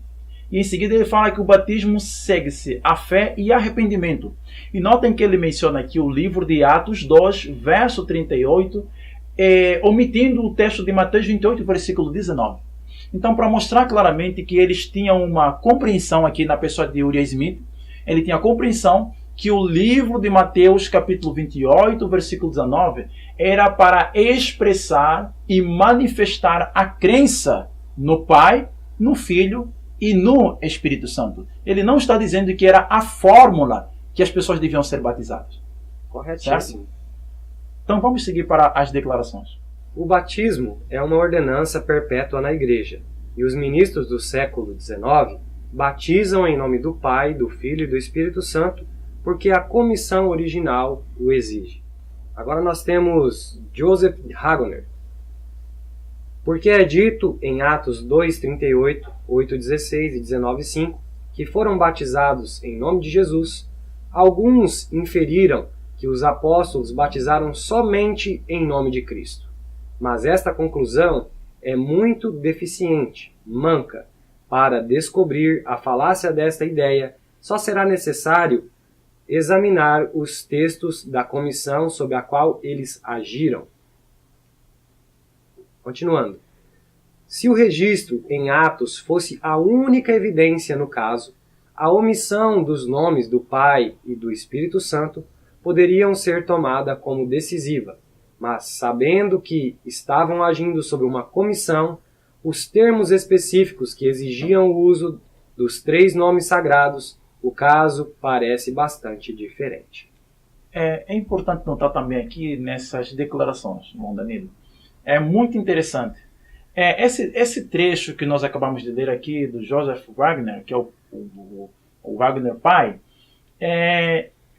e em seguida ele fala que o batismo segue-se a fé e arrependimento. E notem que ele menciona aqui o livro de Atos 2, verso 38, omitindo o texto de Mateus 28, versículo 19. Então, para mostrar claramente que eles tinham uma compreensão aqui na pessoa de Uriah Smith, ele tinha a compreensão que o livro de Mateus, capítulo 28, versículo 19, era para expressar e manifestar a crença no Pai, no Filho e no Espírito Santo. Ele não está dizendo que era a fórmula que as pessoas deviam ser batizadas. Corretíssimo. Então vamos seguir para as declarações. O batismo é uma ordenança perpétua na Igreja, e os ministros do século XIX batizam em nome do Pai, do Filho e do Espírito Santo, porque a comissão original o exige. Agora nós temos Joseph Hagoner. Porque é dito em Atos 2:38, 8:16 e 19:5 que foram batizados em nome de Jesus, alguns inferiram que os apóstolos batizaram somente em nome de Cristo. Mas esta conclusão é muito deficiente, manca. Para descobrir a falácia desta ideia, só será necessário examinar os textos da comissão sob a qual eles agiram. Continuando. Se o registro em Atos fosse a única evidência no caso, a omissão dos nomes do Pai e do Espírito Santo poderiam ser tomada como decisiva, mas sabendo que estavam agindo sobre uma comissão, os termos específicos que exigiam o uso dos 3 nomes sagrados, o caso parece bastante diferente. É importante notar também aqui nessas declarações, irmão Danilo. É muito interessante. Esse trecho que nós acabamos de ler aqui do Joseph Wagner, que é o Wagner pai,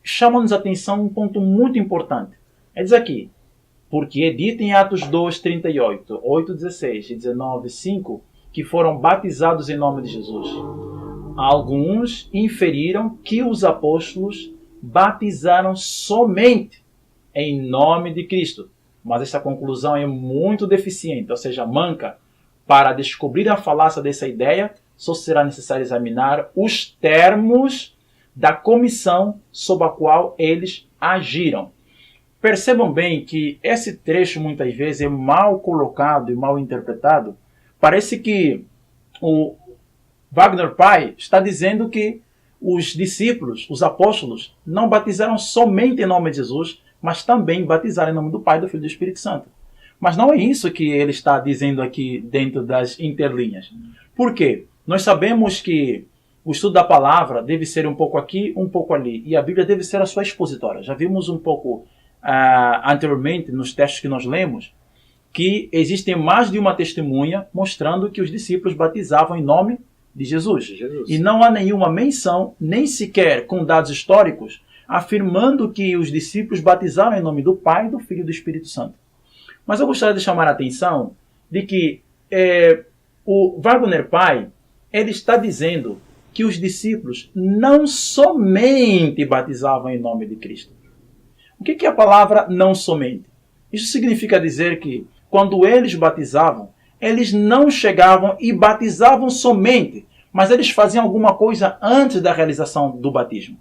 chama-nos a atenção um ponto muito importante. Diz aqui, porque é dito em Atos 2, 38, 8, 16 e 19, 5, que foram batizados em nome de Jesus. Alguns inferiram que os apóstolos batizaram somente em nome de Cristo. Mas essa conclusão é muito deficiente, ou seja, manca. Para descobrir a falácia dessa ideia, só será necessário examinar os termos da comissão sob a qual eles agiram. Percebam bem que esse trecho muitas vezes é mal colocado e mal interpretado. Parece que o Wagner pai está dizendo que os discípulos, os apóstolos, não batizaram somente em nome de Jesus, mas também batizaram em nome do Pai, do Filho e do Espírito Santo. Mas não é isso que ele está dizendo aqui dentro das interlinhas. Por quê? Nós sabemos que o estudo da palavra deve ser um pouco aqui, um pouco ali. E a Bíblia deve ser a sua expositória. Já vimos um pouco anteriormente, nos textos que nós lemos, que existem mais de uma testemunha mostrando que os discípulos batizavam em nome de Jesus. E não há nenhuma menção, nem sequer com dados históricos, afirmando que os discípulos batizaram em nome do Pai, do Filho e do Espírito Santo. Mas eu gostaria de chamar a atenção de que o Wagner pai, ele está dizendo que os discípulos não somente batizavam em nome de Cristo. O que é a palavra não somente? Isso significa dizer que quando eles batizavam, eles não chegavam e batizavam somente, mas eles faziam alguma coisa antes da realização do batismo.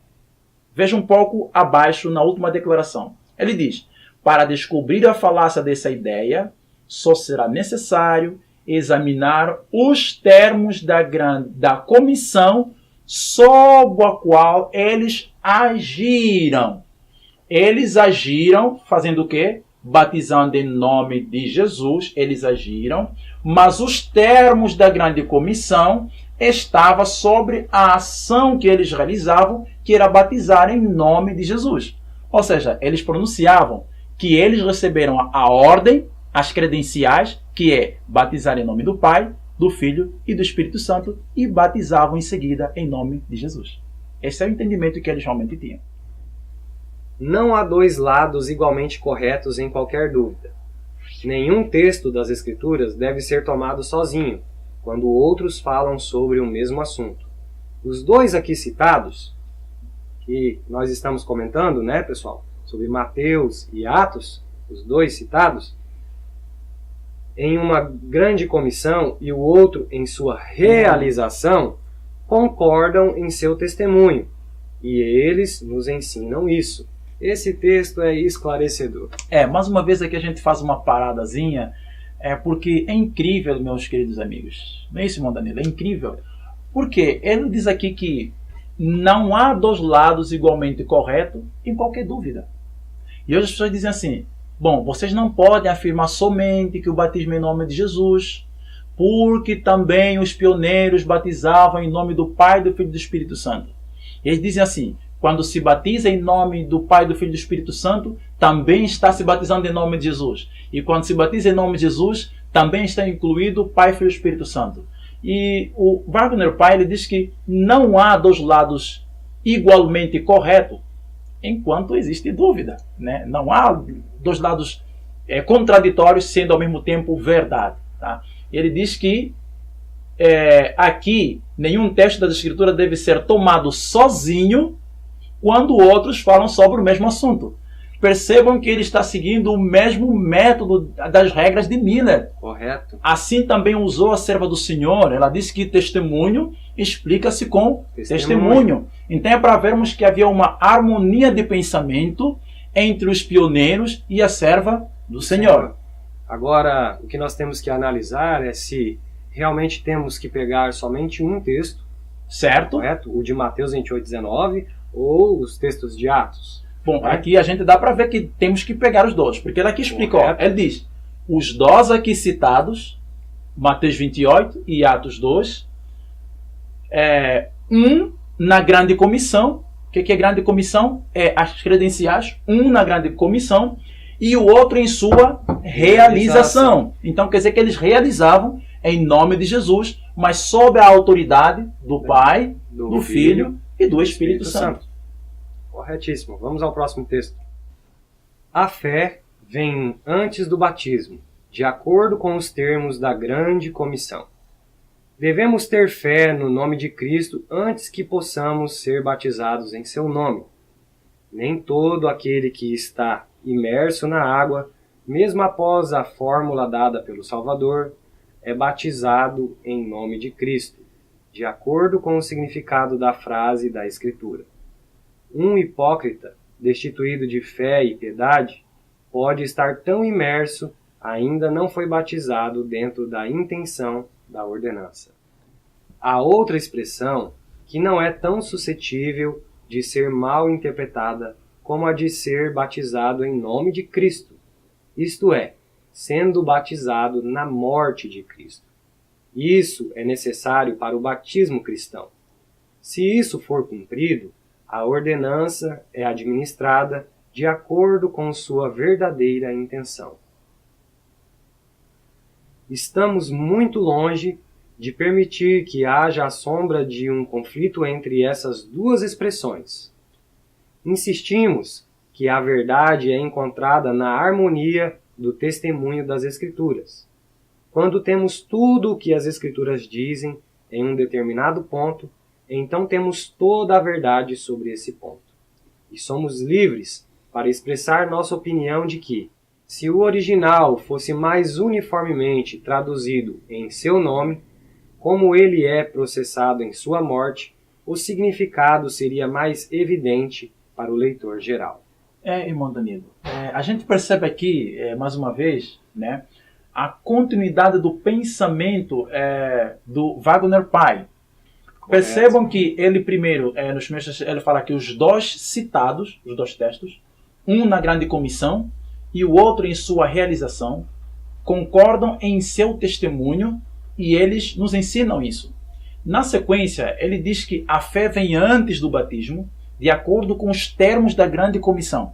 Veja um pouco abaixo na última declaração. Ele diz, para descobrir a falácia dessa ideia, só será necessário examinar os termos da comissão sob a qual eles agiram. Eles agiram fazendo o quê? Batizando em nome de Jesus, eles agiram, mas os termos da grande comissão estavam sobre a ação que eles realizavam, que era batizar em nome de Jesus. Ou seja, eles pronunciavam que eles receberam a ordem, as credenciais, que é batizar em nome do Pai, do Filho e do Espírito Santo, e batizavam em seguida em nome de Jesus. Esse é o entendimento que eles realmente tinham. Não há dois lados igualmente corretos em qualquer dúvida. Nenhum texto das Escrituras deve ser tomado sozinho, quando outros falam sobre o mesmo assunto. Os dois aqui citados, que nós estamos comentando, né, pessoal, sobre Mateus e Atos, os dois citados, em uma grande comissão e o outro em sua realização, concordam em seu testemunho, e eles nos ensinam isso. Esse texto é esclarecedor. Mais uma vez aqui a gente faz uma paradazinha, porque é incrível, meus queridos amigos. Não é isso, irmão Danilo? É incrível. Porque ele diz aqui que não há dois lados igualmente corretos em qualquer dúvida. E hoje as pessoas dizem assim, bom, vocês não podem afirmar somente que o batismo é em nome de Jesus, porque também os pioneiros batizavam em nome do Pai, do Filho e do Espírito Santo. E eles dizem assim, quando se batiza em nome do Pai, do Filho e do Espírito Santo, também está se batizando em nome de Jesus. E quando se batiza em nome de Jesus, também está incluído o Pai, Filho e Espírito Santo. E o Wagner pai, ele diz que não há dois lados igualmente corretos, enquanto existe dúvida, né? Não há dois lados contraditórios, sendo ao mesmo tempo verdade. Tá? Ele diz que aqui nenhum texto das Escrituras deve ser tomado sozinho quando outros falam sobre o mesmo assunto. Percebam que ele está seguindo o mesmo método das regras de Miller. Correto. Assim também usou a serva do Senhor. Ela disse que testemunho explica-se com testemunho. Então é para vermos que havia uma harmonia de pensamento entre os pioneiros e a serva do Senhor. Agora, o que nós temos que analisar é se realmente temos que pegar somente um texto, certo? Correto? O de Mateus 28:19 ou os textos de Atos. Bom, aqui a gente dá para ver que temos que pegar os dois, porque ele aqui explica, ele diz, os dois aqui citados, Mateus 28 e Atos 2, um na grande comissão O que é grande comissão? É as credenciais, um na grande comissão e o outro em sua realização. Então quer dizer que eles realizavam em nome de Jesus, mas sob a autoridade do Pai, do Filho e do Espírito Santo. Corretíssimo. Vamos ao próximo texto. A fé vem antes do batismo, de acordo com os termos da grande comissão. Devemos ter fé no nome de Cristo antes que possamos ser batizados em seu nome. Nem todo aquele que está imerso na água, mesmo após a fórmula dada pelo Salvador, é batizado em nome de Cristo, de acordo com o significado da frase da Escritura. Um hipócrita, destituído de fé e piedade, pode estar tão imerso, ainda não foi batizado dentro da intenção da ordenança. Há outra expressão que não é tão suscetível de ser mal interpretada como a de ser batizado em nome de Cristo, isto é, sendo batizado na morte de Cristo. Isso é necessário para o batismo cristão. Se isso for cumprido, a ordenança é administrada de acordo com sua verdadeira intenção. Estamos muito longe de permitir que haja a sombra de um conflito entre essas duas expressões. Insistimos que a verdade é encontrada na harmonia do testemunho das Escrituras. Quando temos tudo o que as Escrituras dizem em um determinado ponto, então temos toda a verdade sobre esse ponto. E somos livres para expressar nossa opinião de que, se o original fosse mais uniformemente traduzido em seu nome, como ele é processado em sua morte, o significado seria mais evidente para o leitor geral. Irmão Danilo, a gente percebe aqui, mais uma vez, né, a continuidade do pensamento do Wagner Pai. Percebam que ele primeiro, nos primeiros, ele fala que os dois citados, os dois textos, um na grande comissão e o outro em sua realização, concordam em seu testemunho e eles nos ensinam isso. Na sequência, ele diz que a fé vem antes do batismo, de acordo com os termos da grande comissão.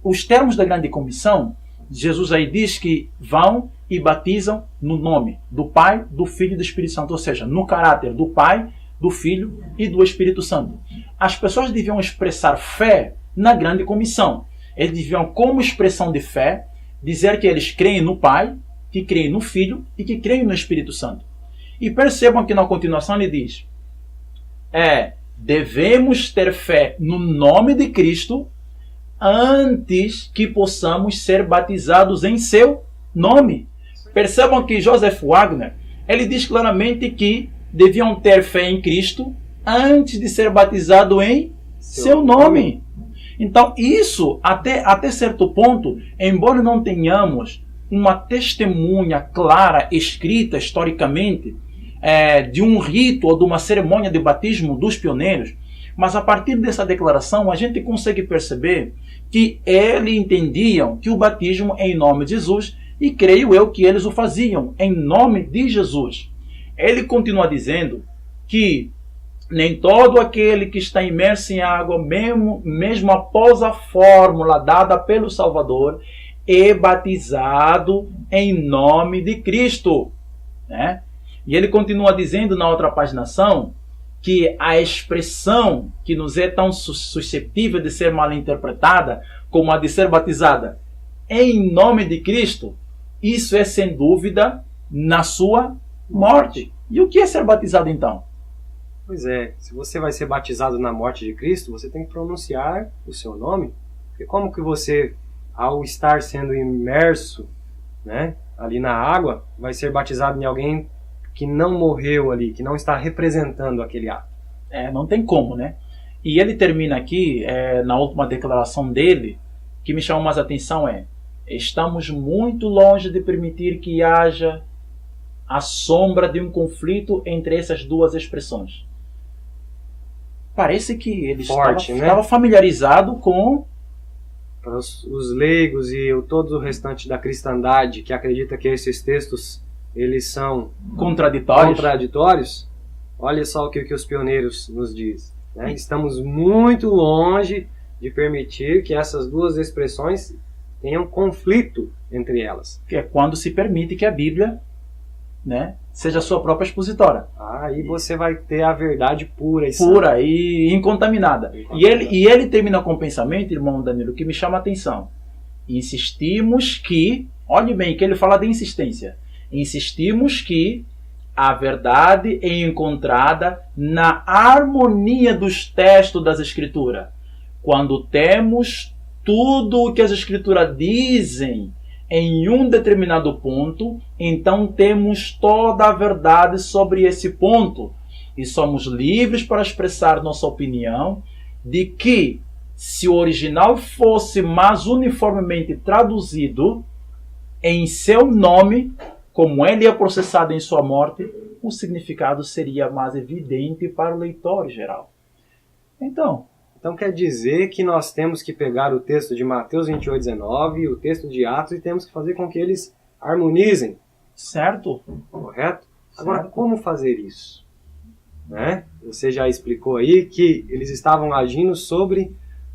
Os termos da grande comissão, Jesus aí diz que vão e batizam no nome do Pai, do Filho e do Espírito Santo, ou seja, no caráter do Pai, do Filho e do Espírito Santo. As pessoas deviam expressar fé na grande comissão. Eles deviam, como expressão de fé, dizer que eles creem no Pai, que creem no Filho e que creem no Espírito Santo. E percebam que na continuação ele diz, devemos ter fé no nome de Cristo antes que possamos ser batizados em seu nome. Percebam que Joseph Wagner, ele diz claramente que deviam ter fé em Cristo antes de ser batizado em seu nome. Então isso, até certo ponto, embora não tenhamos uma testemunha clara, escrita historicamente, de um rito ou de uma cerimônia de batismo dos pioneiros, mas a partir dessa declaração a gente consegue perceber que eles entendiam que o batismo é em nome de Jesus e creio eu que eles o faziam em nome de Jesus. Ele continua dizendo que nem todo aquele que está imerso em água, mesmo após a fórmula dada pelo Salvador, é batizado em nome de Cristo, né? E ele continua dizendo na outra paginação que a expressão que nos é tão suscetível de ser mal interpretada como a de ser batizada em nome de Cristo, isso é sem dúvida na sua morte. E o que é ser batizado então? Pois é, se você vai ser batizado na morte de Cristo, você tem que pronunciar o seu nome. Porque como que você, ao estar sendo imerso, né, ali na água, vai ser batizado em alguém que não morreu ali, que não está representando aquele ato? Não tem como, né? E ele termina aqui, na última declaração dele, que me chamou mais a atenção estamos muito longe de permitir que haja a sombra de um conflito entre essas duas expressões. Parece que ele estava familiarizado com... Para os leigos e todo o restante da cristandade que acredita que esses textos eles são contraditórios, olha só o que os pioneiros nos dizem. né? Estamos muito longe de permitir que essas duas expressões tenham conflito entre elas. Que é quando se permite que a Bíblia, né, seja a sua própria expositora. Aí você vai ter a verdade pura e incontaminada. E ele termina com o pensamento, irmão Danilo, que me chama a atenção. Insistimos que, olhe bem, que ele fala de insistência. Insistimos que a verdade é encontrada na harmonia dos textos das Escrituras. Quando temos tudo o que as Escrituras dizem em um determinado ponto, então temos toda a verdade sobre esse ponto. E somos livres para expressar nossa opinião de que, se o original fosse mais uniformemente traduzido em seu nome, como ele é processado em sua morte, o significado seria mais evidente para o leitor geral. Então quer dizer que nós temos que pegar o texto de Mateus 28:19 e o texto de Atos e temos que fazer com que eles harmonizem. Certo? Correto? Agora, como fazer isso? Né? Você já explicou aí que eles estavam agindo sobre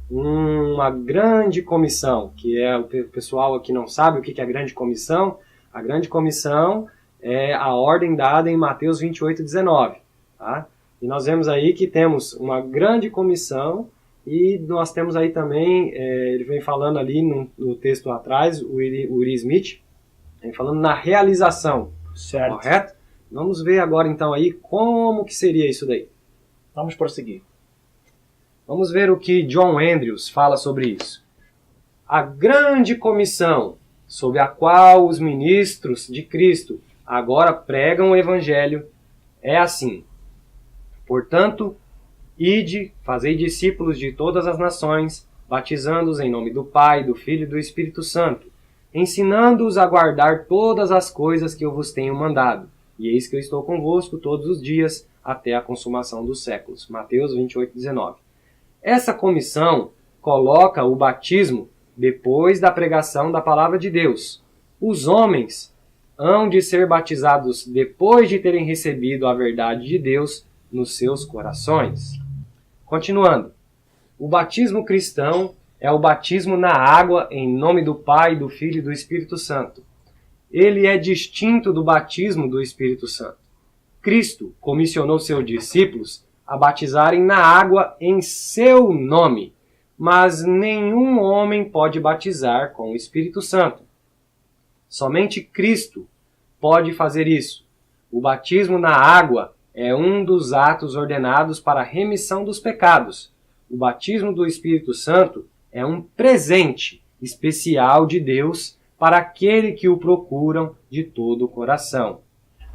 uma grande comissão, que é o pessoal aqui não sabe o que é a grande comissão. A grande comissão é a ordem dada em Mateus 28:19. Tá? E nós vemos aí que temos uma grande comissão e nós temos aí também, ele vem falando ali no texto atrás, o Uri Smith, vem falando na realização. Certo. Correto? Vamos ver agora então aí como que seria isso daí. Vamos prosseguir. Vamos ver o que John Andrews fala sobre isso. A grande comissão sob a qual os ministros de Cristo agora pregam o Evangelho é assim: portanto, ide, fazei discípulos de todas as nações, batizando-os em nome do Pai, do Filho e do Espírito Santo, ensinando-os a guardar todas as coisas que eu vos tenho mandado. E eis que eu estou convosco todos os dias, até a consumação dos séculos. Mateus 28:19. Essa comissão coloca o batismo depois da pregação da palavra de Deus. Os homens hão de ser batizados depois de terem recebido a verdade de Deus nos seus corações. Continuando, o batismo cristão é o batismo na água em nome do Pai, do Filho e do Espírito Santo. Ele é distinto do batismo do Espírito Santo. Cristo comissionou seus discípulos a batizarem na água em seu nome, mas nenhum homem pode batizar com o Espírito Santo. Somente Cristo pode fazer isso. O batismo na água é um dos atos ordenados para a remissão dos pecados. O batismo do Espírito Santo é um presente especial de Deus para aquele que o procuram de todo o coração.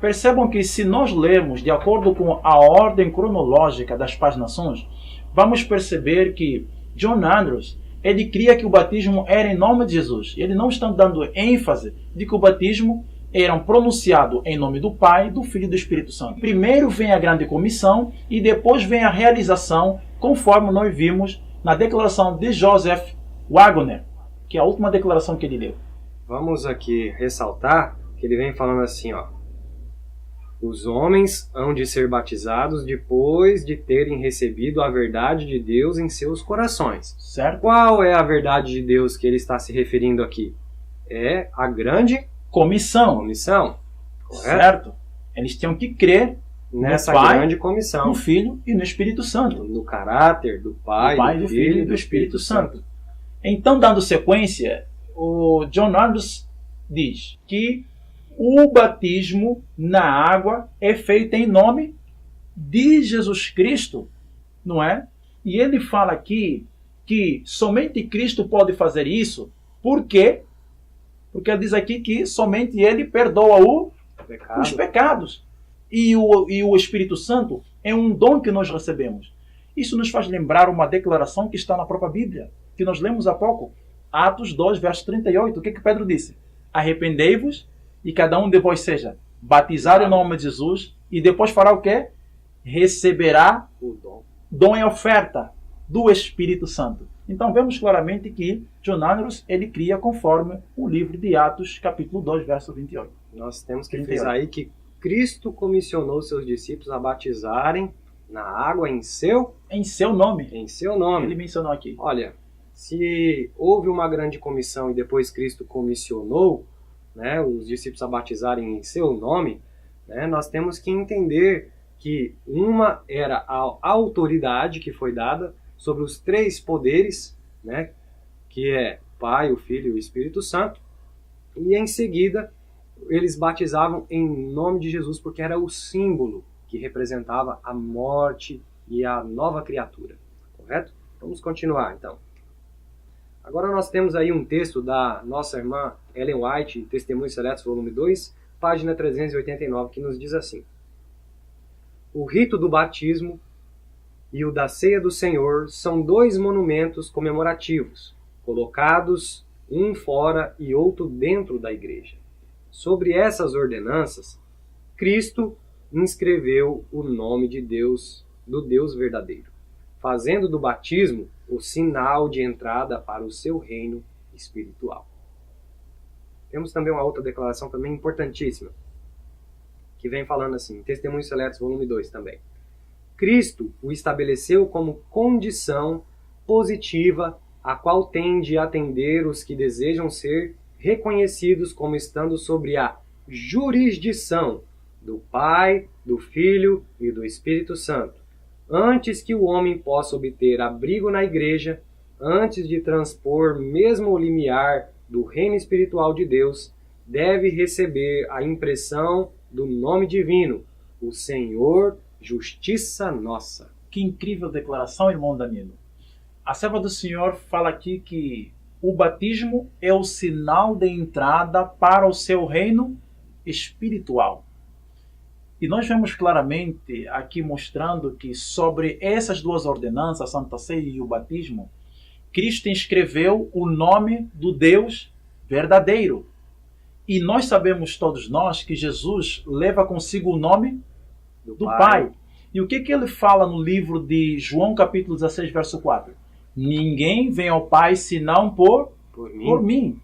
Percebam que se nós lermos de acordo com a ordem cronológica das paginações, vamos perceber que John Andrews, ele cria que o batismo era em nome de Jesus. Ele não está dando ênfase de que o batismo era pronunciado em nome do Pai, do Filho e do Espírito Santo. Primeiro vem a grande comissão e depois vem a realização, conforme nós vimos na declaração de Joseph Wagner, que é a última declaração que ele deu. Vamos aqui ressaltar que ele vem falando assim, ó: os homens hão de ser batizados depois de terem recebido a verdade de Deus em seus corações. Certo? Qual é a verdade de Deus que ele está se referindo aqui? É a grande comissão. Correto? Certo? Eles tinham que crer nessa no Pai, grande comissão, no Filho e no Espírito Santo. No caráter do Pai, do Filho e do Espírito Santo. Então, dando sequência, o John Andrews diz que o batismo na água é feito em nome de Jesus Cristo, não é? E ele fala aqui que somente Cristo pode fazer isso. Por quê? Porque ele diz aqui que somente ele perdoa os pecados. E o Espírito Santo é um dom que nós recebemos. Isso nos faz lembrar uma declaração que está na própria Bíblia, que nós lemos há pouco. Atos 2, verso 38. O que Pedro disse? Arrependei-vos e cada um de vós seja batizado em nome de Jesus, e depois fará o quê? Receberá o dom e oferta do Espírito Santo. Então vemos claramente que John Andrews, ele cria conforme o livro de Atos, capítulo 2, verso 28. Nós temos que frisar aí que Cristo comissionou seus discípulos a batizarem na água Em seu nome. em seu nome. Ele mencionou aqui. Olha, se houve uma grande comissão e depois Cristo comissionou, né, os discípulos a batizarem em seu nome, né, nós temos que entender que uma era a autoridade que foi dada sobre os três poderes, né, que é o Pai, o Filho e o Espírito Santo, e em seguida eles batizavam em nome de Jesus porque era o símbolo que representava a morte e a nova criatura, correto? Vamos continuar então. Agora nós temos aí um texto da nossa irmã Ellen White, Testemunhos Seletos, volume 2, página 389, que nos diz assim: o rito do batismo e o da ceia do Senhor são dois monumentos comemorativos, colocados um fora e outro dentro da igreja. Sobre essas ordenanças, Cristo inscreveu o nome de Deus, do Deus verdadeiro, fazendo do batismo o sinal de entrada para o seu reino espiritual. Temos também uma outra declaração também importantíssima, que vem falando assim, Testemunhos Seletos, volume 2 também. Cristo o estabeleceu como condição positiva a qual tem de atender os que desejam ser reconhecidos como estando sobre a jurisdição do Pai, do Filho e do Espírito Santo. Antes que o homem possa obter abrigo na igreja, antes de transpor mesmo o limiar do reino espiritual de Deus, deve receber a impressão do nome divino, o Senhor, justiça nossa. Que incrível declaração, irmão Danilo. A serva do Senhor fala aqui que o batismo é o sinal de entrada para o seu reino espiritual. E nós vemos claramente aqui mostrando que sobre essas duas ordenanças, a Santa Ceia e o batismo, Cristo inscreveu o nome do Deus verdadeiro. E nós sabemos todos nós que Jesus leva consigo o nome do Pai. E o que ele fala no livro de João capítulo 16, verso 4? Ninguém vem ao Pai senão por mim.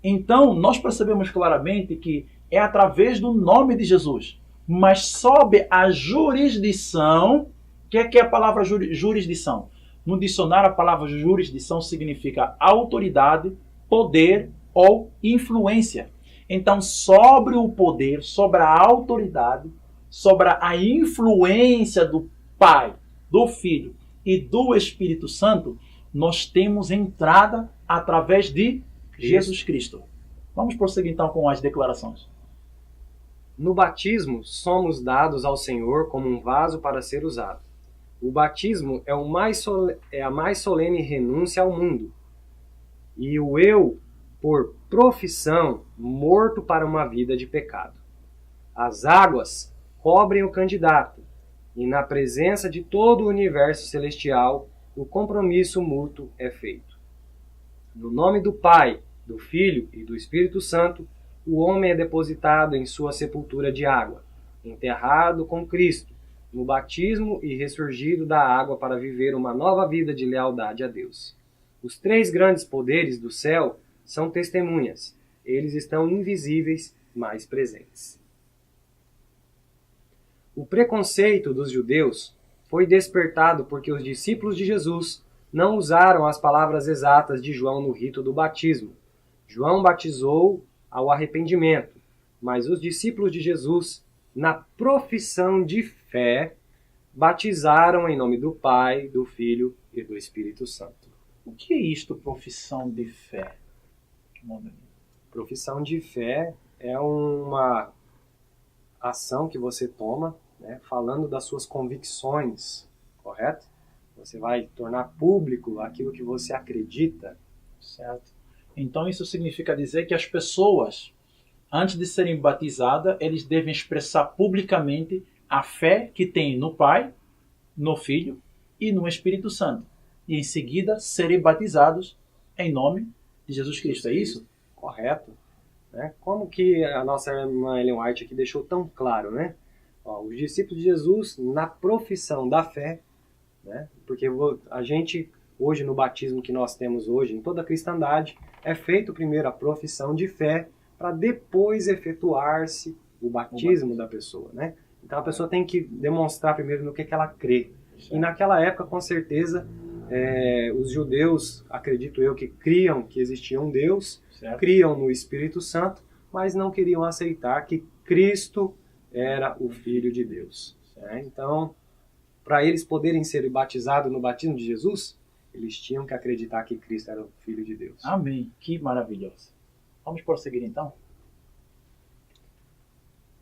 Então, nós percebemos claramente que é através do nome de Jesus, mas sob a jurisdição. O que é a palavra jurisdição? No dicionário, a palavra jurisdição significa autoridade, poder ou influência. Então, sobre o poder, sobre a autoridade, sobre a influência do Pai, do Filho e do Espírito Santo, nós temos entrada através de Jesus Cristo. Vamos prosseguir então com as declarações. No batismo, somos dados ao Senhor como um vaso para ser usado. O batismo é a mais solene renúncia ao mundo. E o eu, por profissão, morto para uma vida de pecado. As águas cobrem o candidato, e na presença de todo o universo celestial, o compromisso mútuo é feito. No nome do Pai, do Filho e do Espírito Santo, o homem é depositado em sua sepultura de água, enterrado com Cristo, no batismo e ressurgido da água para viver uma nova vida de lealdade a Deus. Os três grandes poderes do céu são testemunhas. Eles estão invisíveis, mas presentes. O preconceito dos judeus foi despertado porque os discípulos de Jesus não usaram as palavras exatas de João no rito do batismo. João batizou ao arrependimento, mas os discípulos de Jesus, na profissão de fé, batizaram em nome do Pai, do Filho e do Espírito Santo. O que é isto, profissão de fé? Profissão de fé é uma ação que você toma, né, falando das suas convicções, correto? Você vai tornar público aquilo que você acredita. Certo. Então isso significa dizer que as pessoas, antes de serem batizadas, eles devem expressar publicamente a fé que têm no Pai, no Filho e no Espírito Santo. E em seguida serem batizados em nome de Jesus Cristo. É isso? Correto. Né? Como que a nossa irmã Ellen White aqui deixou tão claro, né? Ó, os discípulos de Jesus, na profissão da fé, né? Porque a gente, hoje no batismo que nós temos hoje, em toda a cristandade, é feito primeiro a profissão de fé para depois efetuar-se o batismo da pessoa, né? Então a pessoa tem que demonstrar primeiro no que ela crê. E naquela época, com certeza, os judeus, acredito eu, que criam que existia um Deus, criam no Espírito Santo, mas não queriam aceitar que Cristo era o Filho de Deus. Então, para eles poderem ser batizados no batismo de Jesus, eles tinham que acreditar que Cristo era o Filho de Deus. Amém. Que maravilhoso. Vamos prosseguir então?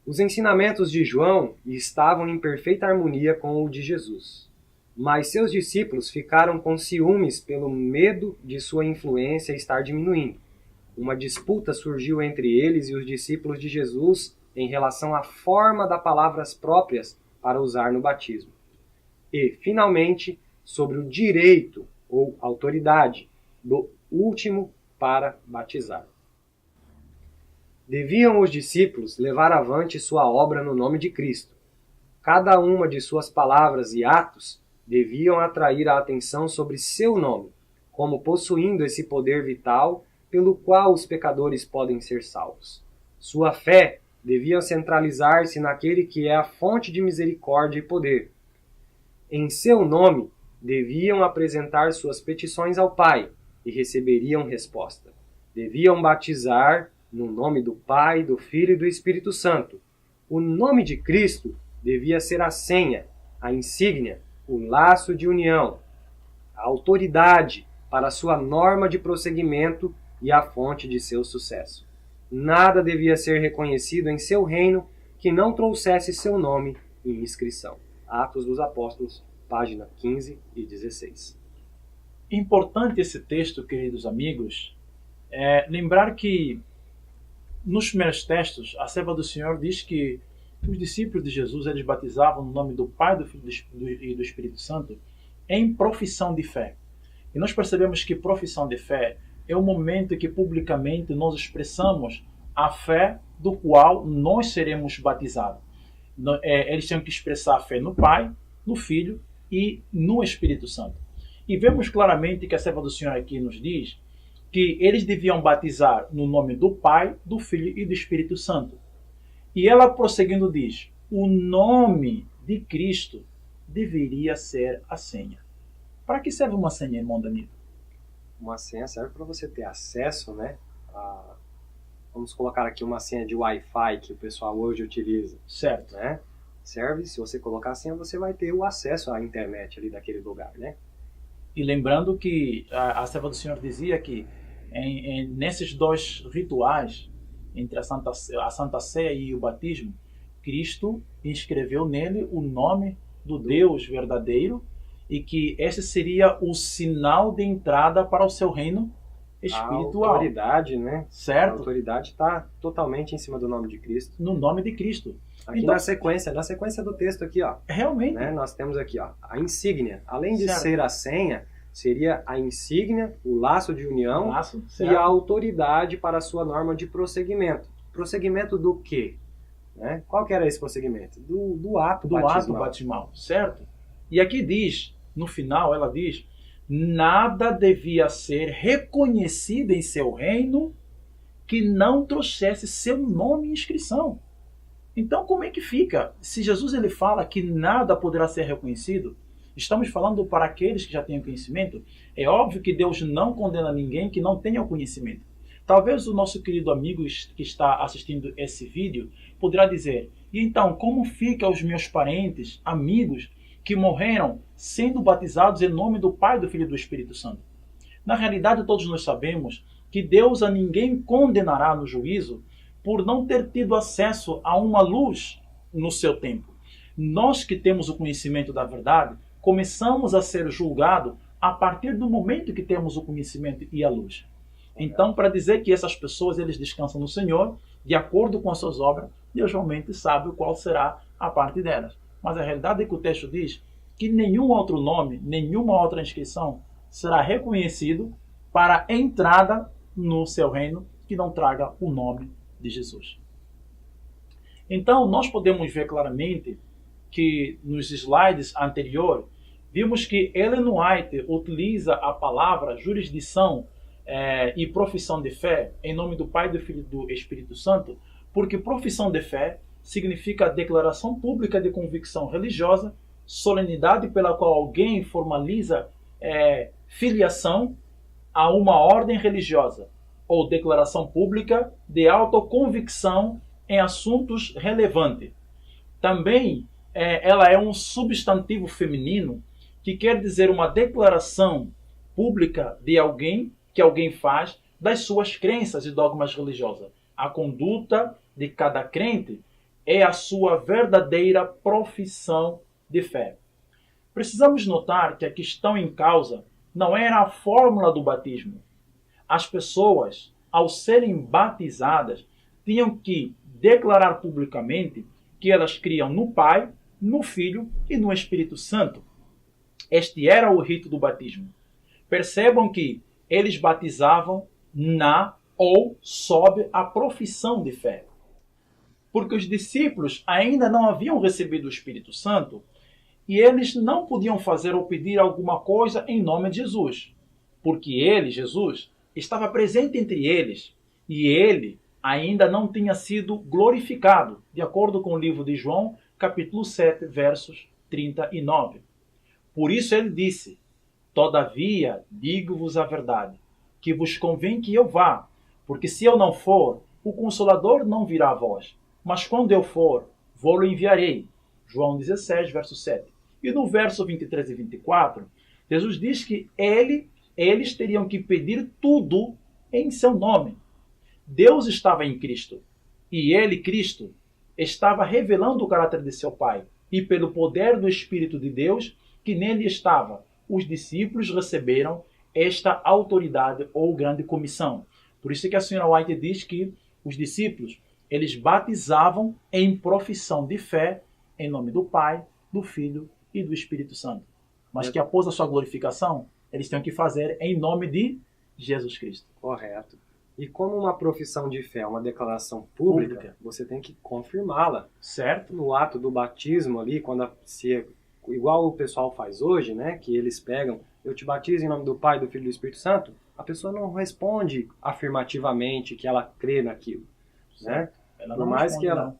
Os ensinamentos de João estavam em perfeita harmonia com o de Jesus, mas seus discípulos ficaram com ciúmes pelo medo de sua influência estar diminuindo. Uma disputa surgiu entre eles e os discípulos de Jesus em relação à forma das palavras próprias para usar no batismo. E, finalmente, sobre o direito ou autoridade do último para batizar. Deviam os discípulos levar avante sua obra no nome de Cristo. Cada uma de suas palavras e atos deviam atrair a atenção sobre seu nome, como possuindo esse poder vital pelo qual os pecadores podem ser salvos. Sua fé devia centralizar-se naquele que é a fonte de misericórdia e poder. Em seu nome, deviam apresentar suas petições ao Pai e receberiam resposta. Deviam batizar no nome do Pai, do Filho e do Espírito Santo. O nome de Cristo devia ser a senha, a insígnia, o laço de união, a autoridade para sua norma de prosseguimento e a fonte de seu sucesso. Nada devia ser reconhecido em seu reino que não trouxesse seu nome em inscrição. Atos dos Apóstolos, página 15 e 16. Importante esse texto, queridos amigos, lembrar que nos primeiros textos, a serva do Senhor diz que os discípulos de Jesus eles batizavam no nome do Pai, do Filho e do Espírito Santo em profissão de fé. E nós percebemos que profissão de fé é o momento em que publicamente nós expressamos a fé do qual nós seremos batizados. Eles tinham que expressar a fé no Pai, no Filho e no Espírito Santo. E vemos claramente que a serva do Senhor aqui nos diz que eles deviam batizar no nome do Pai, do Filho e do Espírito Santo. E ela, prosseguindo, diz: o nome de Cristo deveria ser a senha. Para que serve uma senha, irmão Danilo? Uma senha serve para você ter acesso, né? Vamos colocar aqui uma senha de Wi-Fi que o pessoal hoje utiliza. Certo. Né? Serve, se você colocar a senha, você vai ter o acesso à internet ali daquele lugar, né? E lembrando que a serva do Senhor dizia que nesses dois rituais, entre a Santa Ceia e o batismo, Cristo inscreveu nele o nome do Deus verdadeiro e que esse seria o sinal de entrada para o seu reino espiritual. A autoridade, né? Certo. A autoridade está totalmente em cima do nome de Cristo. No nome de Cristo. Aqui então, na sequência do texto aqui, ó. Realmente. Né, nós temos aqui, ó, a insígnia. Além de ser a senha, seria a insígnia, o laço de união e a autoridade para a sua norma de prosseguimento. Prosseguimento do quê? Né? Qual que era esse prosseguimento? Do ato batismal. Certo. E aqui diz, no final, ela diz: nada devia ser reconhecido em seu reino que não trouxesse seu nome em inscrição. Então, como é que fica? Se Jesus ele fala que nada poderá ser reconhecido, estamos falando para aqueles que já têm conhecimento. É óbvio que Deus não condena ninguém que não tenha o conhecimento. Talvez o nosso querido amigo que está assistindo esse vídeo poderá dizer: e então, como fica os meus parentes, amigos, que morreram sendo batizados em nome do Pai, do Filho e do Espírito Santo? Na realidade, todos nós sabemos que Deus a ninguém condenará no juízo por não ter tido acesso a uma luz no seu tempo. Nós que temos o conhecimento da verdade, começamos a ser julgados a partir do momento que temos o conhecimento e a luz. Então, para dizer que essas pessoas eles descansam no Senhor, de acordo com as suas obras, Deus realmente sabe qual será a parte delas. Mas a realidade é que o texto diz que nenhum outro nome, nenhuma outra inscrição será reconhecido para a entrada no seu reino que não traga o nome de Jesus. Então, nós podemos ver claramente que nos slides anteriores, vimos que Ellen White utiliza a palavra jurisdição e profissão de fé em nome do Pai, do Filho e do Espírito Santo, porque profissão de fé significa declaração pública de convicção religiosa, solenidade pela qual alguém formaliza filiação a uma ordem religiosa, ou declaração pública de autoconvicção em assuntos relevantes. Também ela é um substantivo feminino que quer dizer uma declaração pública de alguém, que alguém faz, das suas crenças e dogmas religiosos. A conduta de cada crente é a sua verdadeira profissão de fé. Precisamos notar que a questão em causa não era a fórmula do batismo. As pessoas, ao serem batizadas, tinham que declarar publicamente que elas criam no Pai, no Filho e no Espírito Santo. Este era o rito do batismo. Percebam que eles batizavam na ou sob a profissão de fé. Porque os discípulos ainda não haviam recebido o Espírito Santo e eles não podiam fazer ou pedir alguma coisa em nome de Jesus. Porque ele, Jesus, estava presente entre eles e ele ainda não tinha sido glorificado, de acordo com o livro de João, capítulo 7, versos 39. Por isso ele disse: todavia, digo-vos a verdade, que vos convém que eu vá, porque se eu não for, o Consolador não virá a vós. Mas quando eu for, vou-lo enviarei. João 16, verso 7. E no verso 23 e 24, Jesus diz que eles teriam que pedir tudo em seu nome. Deus estava em Cristo. E ele, Cristo, estava revelando o caráter de seu Pai. E pelo poder do Espírito de Deus, que nele estava, os discípulos receberam esta autoridade ou grande comissão. Por isso que a senhora White diz que os discípulos, eles batizavam em profissão de fé em nome do Pai, do Filho e do Espírito Santo. Mas que após a sua glorificação, eles têm que fazer em nome de Jesus Cristo. Correto. E como uma profissão de fé é uma declaração pública, você tem que confirmá-la. Certo? No ato do batismo ali, igual o pessoal faz hoje, né? Que eles pegam, eu te batizo em nome do Pai, do Filho e do Espírito Santo, a pessoa não responde afirmativamente que ela crê naquilo. Né? Por mais que ela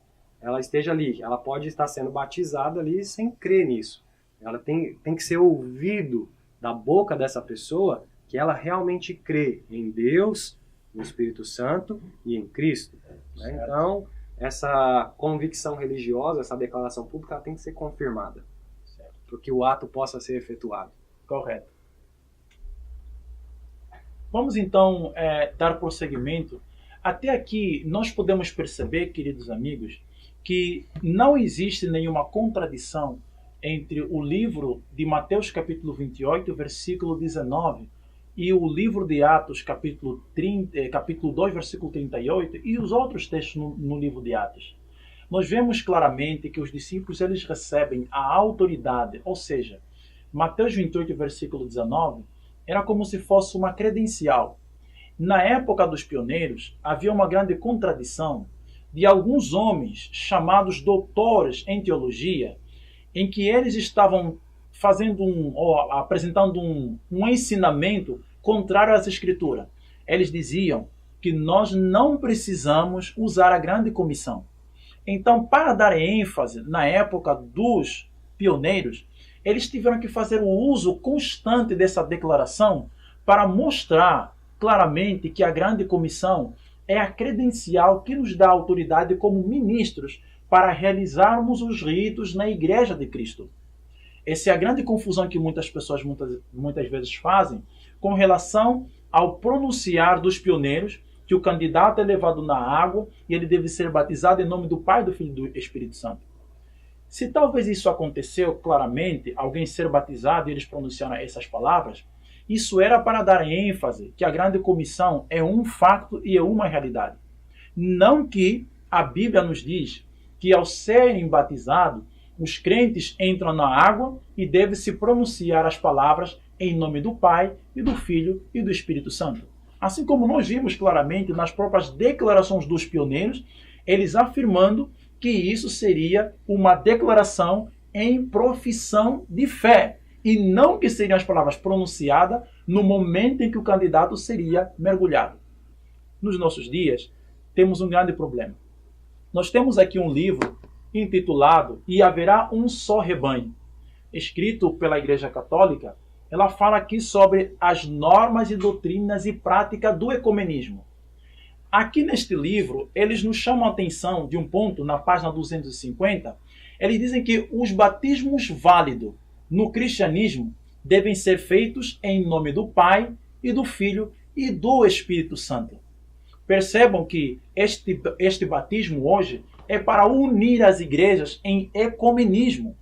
esteja ali, ela pode estar sendo batizada ali sem crer nisso. Ela tem que ser ouvido da boca dessa pessoa que ela realmente crê em Deus, no Espírito Santo e em Cristo. Né? Então, essa convicção religiosa, essa declaração pública, ela tem que ser confirmada, para que o ato possa ser efetuado. Correto. Vamos então dar prosseguimento. Até aqui nós podemos perceber, queridos amigos, que não existe nenhuma contradição entre o livro de Mateus capítulo 28, versículo 19, e o livro de Atos capítulo 2, versículo 38, e os outros textos no livro de Atos. Nós vemos claramente que os discípulos eles recebem a autoridade, ou seja, Mateus 28, versículo 19, era como se fosse uma credencial. Na época dos pioneiros, havia uma grande contradição de alguns homens chamados doutores em teologia, em que eles estavam apresentando um ensinamento contrário às Escrituras. Eles diziam que nós não precisamos usar a grande comissão. Então, para dar ênfase na época dos pioneiros, eles tiveram que fazer o uso constante dessa declaração para mostrar claramente que a grande comissão é a credencial que nos dá autoridade como ministros para realizarmos os ritos na Igreja de Cristo. Essa é a grande confusão que muitas pessoas muitas vezes fazem com relação ao pronunciar dos pioneiros que o candidato é levado na água e ele deve ser batizado em nome do Pai, do Filho e do Espírito Santo. Se talvez isso aconteceu claramente, alguém ser batizado e eles pronunciaram essas palavras, isso era para dar ênfase que a grande comissão é um facto e é uma realidade. Não que a Bíblia nos diz que ao serem batizados, os crentes entram na água e devem se pronunciar as palavras em nome do Pai e do Filho e do Espírito Santo. Assim como nós vimos claramente nas próprias declarações dos pioneiros, eles afirmando que isso seria uma declaração em profissão de fé, e não que seriam as palavras pronunciadas no momento em que o candidato seria mergulhado. Nos nossos dias, temos um grande problema. Nós temos aqui um livro intitulado E Haverá um Só Rebanho, escrito pela Igreja Católica. Ela fala aqui sobre as normas e doutrinas e prática do ecumenismo. Aqui neste livro, eles nos chamam a atenção de um ponto, na página 250, eles dizem que os batismos válidos no cristianismo devem ser feitos em nome do Pai e do Filho e do Espírito Santo. Percebam que este batismo hoje é para unir as igrejas em ecumenismo,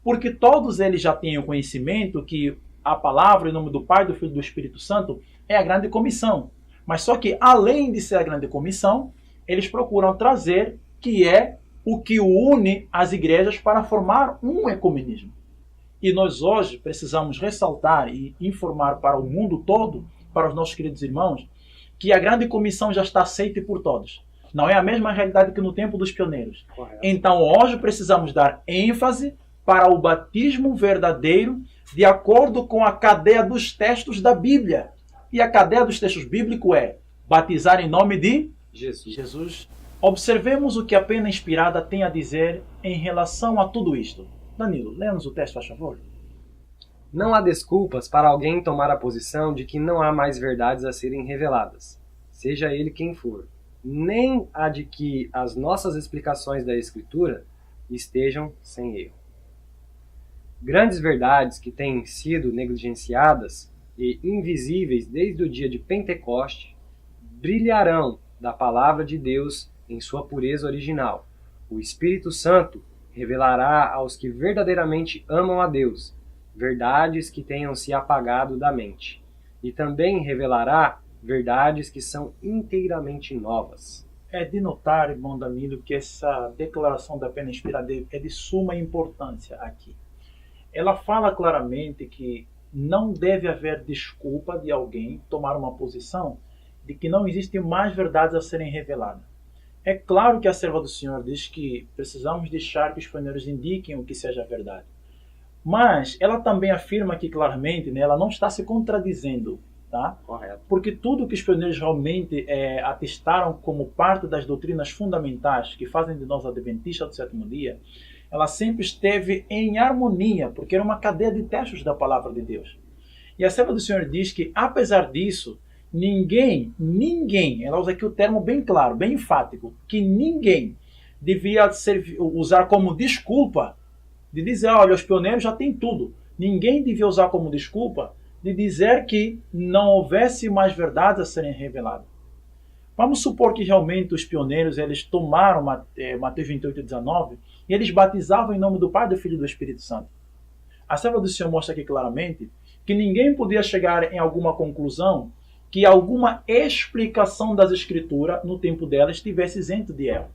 porque todos eles já têm o conhecimento que a palavra em nome do Pai, do Filho e do Espírito Santo é a grande comissão. Mas só que, além de ser a grande comissão, eles procuram trazer que é o que une as igrejas para formar um ecumenismo. E nós hoje precisamos ressaltar e informar para o mundo todo, para os nossos queridos irmãos, que a grande comissão já está aceita por todos. Não é a mesma realidade que no tempo dos pioneiros. Correto. Então hoje precisamos dar ênfase para o batismo verdadeiro de acordo com a cadeia dos textos da Bíblia. E a cadeia dos textos bíblicos é batizar em nome de Jesus. Observemos o que a pena inspirada tem a dizer em relação a tudo isto. Danilo, lê-nos o texto, faz favor. Não há desculpas para alguém tomar a posição de que não há mais verdades a serem reveladas, seja ele quem for, nem a de que as nossas explicações da Escritura estejam sem erro. Grandes verdades que têm sido negligenciadas e invisíveis desde o dia de Pentecoste brilharão da palavra de Deus em sua pureza original. O Espírito Santo revelará aos que verdadeiramente amam a Deus verdades que tenham se apagado da mente, e também revelará verdades que são inteiramente novas. É de notar, irmão Danilo, que essa declaração da pena inspirada é de suma importância aqui. Ela fala claramente que não deve haver desculpa de alguém tomar uma posição de que não existem mais verdades a serem reveladas. É claro que a serva do Senhor diz que precisamos deixar que os pioneiros indiquem o que seja verdade. Mas ela também afirma aqui claramente, né, ela não está se contradizendo, tá? Correto. Porque tudo que os pioneiros realmente atestaram como parte das doutrinas fundamentais que fazem de nós adventistas do sétimo dia, ela sempre esteve em harmonia, porque era uma cadeia de textos da palavra de Deus. E a serva do Senhor diz que, apesar disso, ninguém, ela usa aqui o termo bem claro, bem enfático, que ninguém devia usar como desculpa de dizer, olha, os pioneiros já têm tudo. Ninguém devia usar como desculpa de dizer que não houvesse mais verdades a serem reveladas. Vamos supor que realmente os pioneiros eles tomaram Mateus 28:19 e eles batizavam em nome do Pai, do Filho e do Espírito Santo. A serva do Senhor mostra aqui claramente que ninguém podia chegar em alguma conclusão que alguma explicação das Escrituras no tempo dela estivesse isento de erro.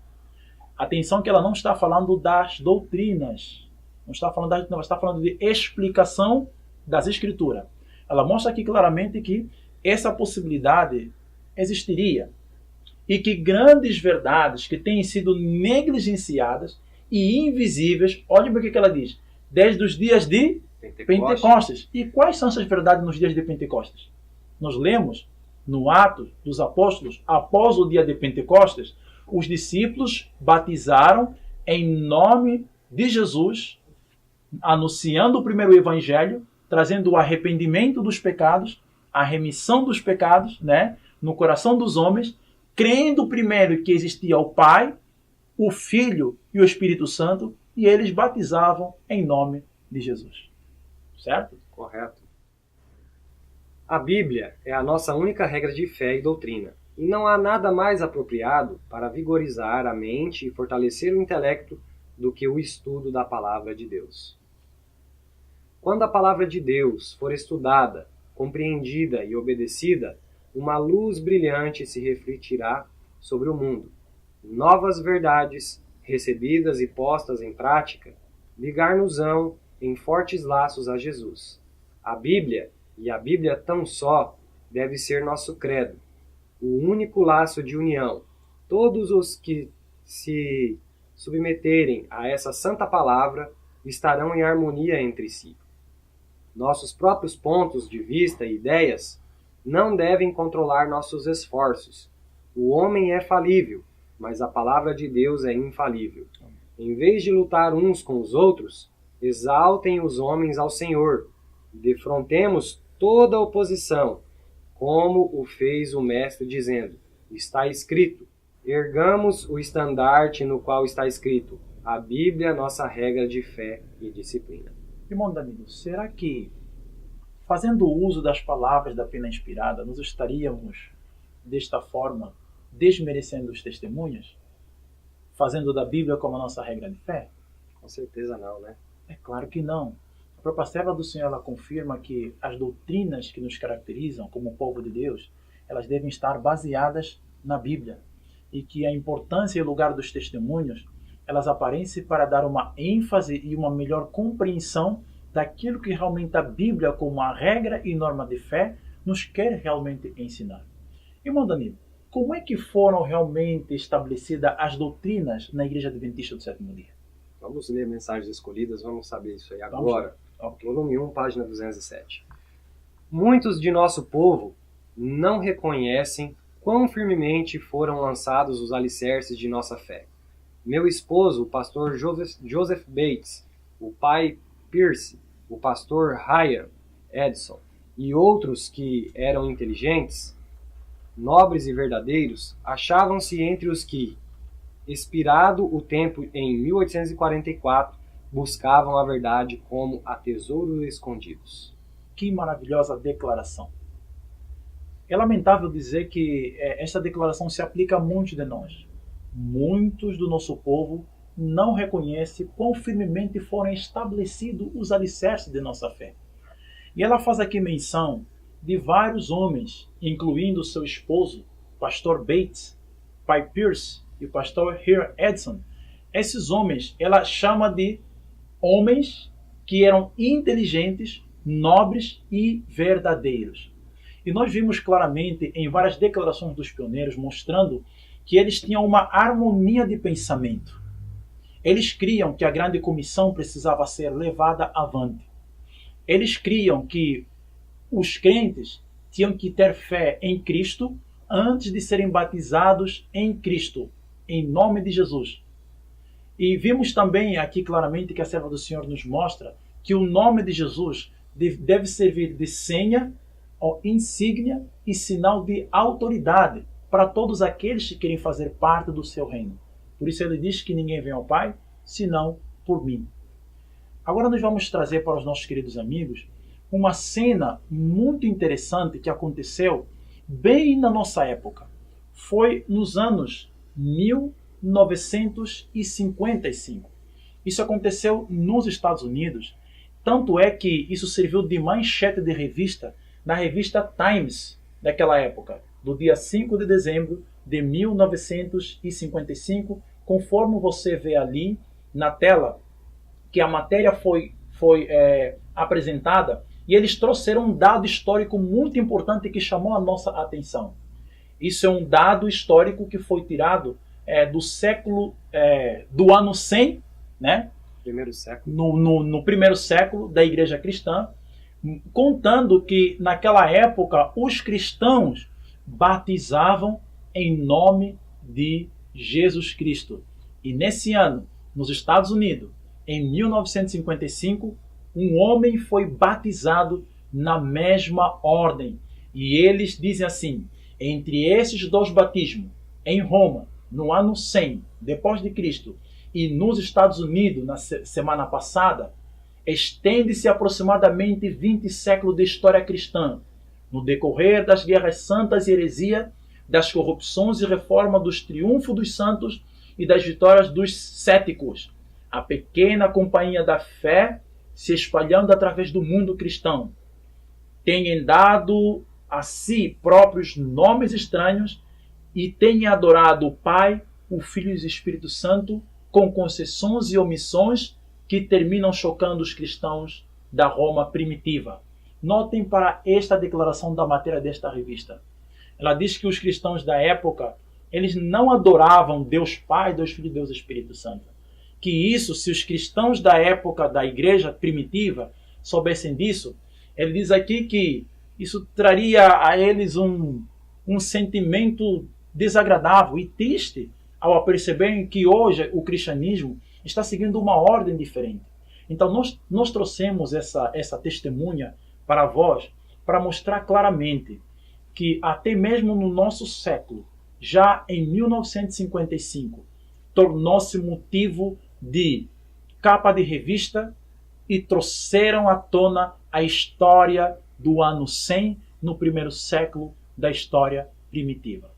Atenção que ela não está falando das doutrinas, não está falando de explicação das Escrituras. Ela mostra aqui claramente que essa possibilidade existiria e que grandes verdades que têm sido negligenciadas e invisíveis, olha o que ela diz, desde os dias de Pentecostes. E quais são essas verdades nos dias de Pentecostes? Nós lemos no Atos dos Apóstolos, após o dia de Pentecostes, os discípulos batizaram em nome de Jesus, anunciando o primeiro evangelho, trazendo o arrependimento dos pecados, a remissão dos pecados, né, no coração dos homens, crendo primeiro que existia o Pai, o Filho e o Espírito Santo, e eles batizavam em nome de Jesus. Certo? Correto. A Bíblia é a nossa única regra de fé e doutrina, e não há nada mais apropriado para vigorizar a mente e fortalecer o intelecto do que o estudo da Palavra de Deus. Quando a Palavra de Deus for estudada, compreendida e obedecida, uma luz brilhante se refletirá sobre o mundo. Novas verdades, recebidas e postas em prática, ligar-nos-ão em fortes laços a Jesus. A Bíblia, e a Bíblia tão só, deve ser nosso credo, o único laço de união. Todos os que se submeterem a essa santa palavra estarão em harmonia entre si. Nossos próprios pontos de vista e ideias não devem controlar nossos esforços. O homem é falível, mas a palavra de Deus é infalível. Em vez de lutar uns com os outros, exaltem os homens ao Senhor. Defrontemos toda oposição, como o fez o Mestre, dizendo: está escrito. Ergamos o estandarte no qual está escrito: a Bíblia, nossa regra de fé e disciplina. Irmão Danilo, será que, fazendo uso das palavras da pena inspirada, nós estaríamos, desta forma, desmerecendo os testemunhas? Fazendo da Bíblia como a nossa regra de fé? Com certeza não, né? É claro que não. A própria serva do Senhor, ela confirma que as doutrinas que nos caracterizam como povo de Deus, elas devem estar baseadas na Bíblia. E que a importância e o lugar dos testemunhos, elas aparecem para dar uma ênfase e uma melhor compreensão daquilo que realmente a Bíblia, como a regra e norma de fé, nos quer realmente ensinar. Irmão Danilo, como é que foram realmente estabelecidas as doutrinas na Igreja Adventista do Sétimo Dia? Vamos ler Mensagens Escolhidas, vamos saber isso aí agora. Volume 1, página 207. Muitos de nosso povo não reconhecem quão firmemente foram lançados os alicerces de nossa fé. Meu esposo, o pastor Joseph Bates, o pai Pierce, o pastor Ryan Edson e outros que eram inteligentes, nobres e verdadeiros, achavam-se entre os que, expirado o tempo em 1844, buscavam a verdade como a tesouros escondidos. Que maravilhosa declaração! É lamentável dizer que esta declaração se aplica a muitos de nós. Muitos do nosso povo não reconhecem quão firmemente foram estabelecidos os alicerces de nossa fé. E ela faz aqui menção de vários homens, incluindo seu esposo, pastor Bates, pai Pierce e o pastor Ryan Edson. Esses homens, ela chama de homens que eram inteligentes, nobres e verdadeiros. E nós vimos claramente em várias declarações dos pioneiros mostrando que eles tinham uma harmonia de pensamento. Eles criam que a grande comissão precisava ser levada avante. Eles criam que os crentes tinham que ter fé em Cristo antes de serem batizados em Cristo, em nome de Jesus. E vimos também aqui claramente que a serva do Senhor nos mostra que o nome de Jesus deve servir de senha, insígnia e sinal de autoridade para todos aqueles que querem fazer parte do seu reino. Por isso ele diz que ninguém vem ao Pai, senão por mim. Agora nós vamos trazer para os nossos queridos amigos uma cena muito interessante que aconteceu bem na nossa época. Foi nos anos 1955. Isso aconteceu nos Estados Unidos. Tanto é que isso serviu de manchete de revista na revista Times daquela época, do dia 5 de dezembro de 1955, conforme você vê ali na tela, que a matéria foi apresentada, e eles trouxeram um dado histórico muito importante que chamou a nossa atenção. Isso é um dado histórico que foi tirado do século, do ano 100, né? Primeiro século. No primeiro século da Igreja Cristã, contando que naquela época os cristãos batizavam em nome de Jesus Cristo. E nesse ano, nos Estados Unidos, em 1955, um homem foi batizado na mesma ordem. E eles dizem assim: entre esses dois batismos, em Roma, no ano 100 depois de Cristo, e nos Estados Unidos, na semana passada, estende-se aproximadamente 20 séculos de história cristã, no decorrer das guerras santas e heresia, das corrupções e reforma, dos triunfos dos santos e das vitórias dos céticos. A pequena companhia da fé se espalhando através do mundo cristão. Tenham dado a si próprios nomes estranhos e tenham adorado o Pai, o Filho e o Espírito Santo com concessões e omissões que terminam chocando os cristãos da Roma primitiva. Notem para esta declaração da matéria desta revista. Ela diz que os cristãos da época, eles não adoravam Deus Pai, Deus Filho e Deus Espírito Santo. Que isso, se os cristãos da época da igreja primitiva soubessem disso, ele diz aqui que isso traria a eles um sentimento desagradável e triste ao aperceberem que hoje o cristianismo está seguindo uma ordem diferente. Então nós trouxemos essa testemunha para vós, para mostrar claramente que até mesmo no nosso século, já em 1955, tornou-se motivo de capa de revista e trouxeram à tona a história do ano 100 no primeiro século da história primitiva.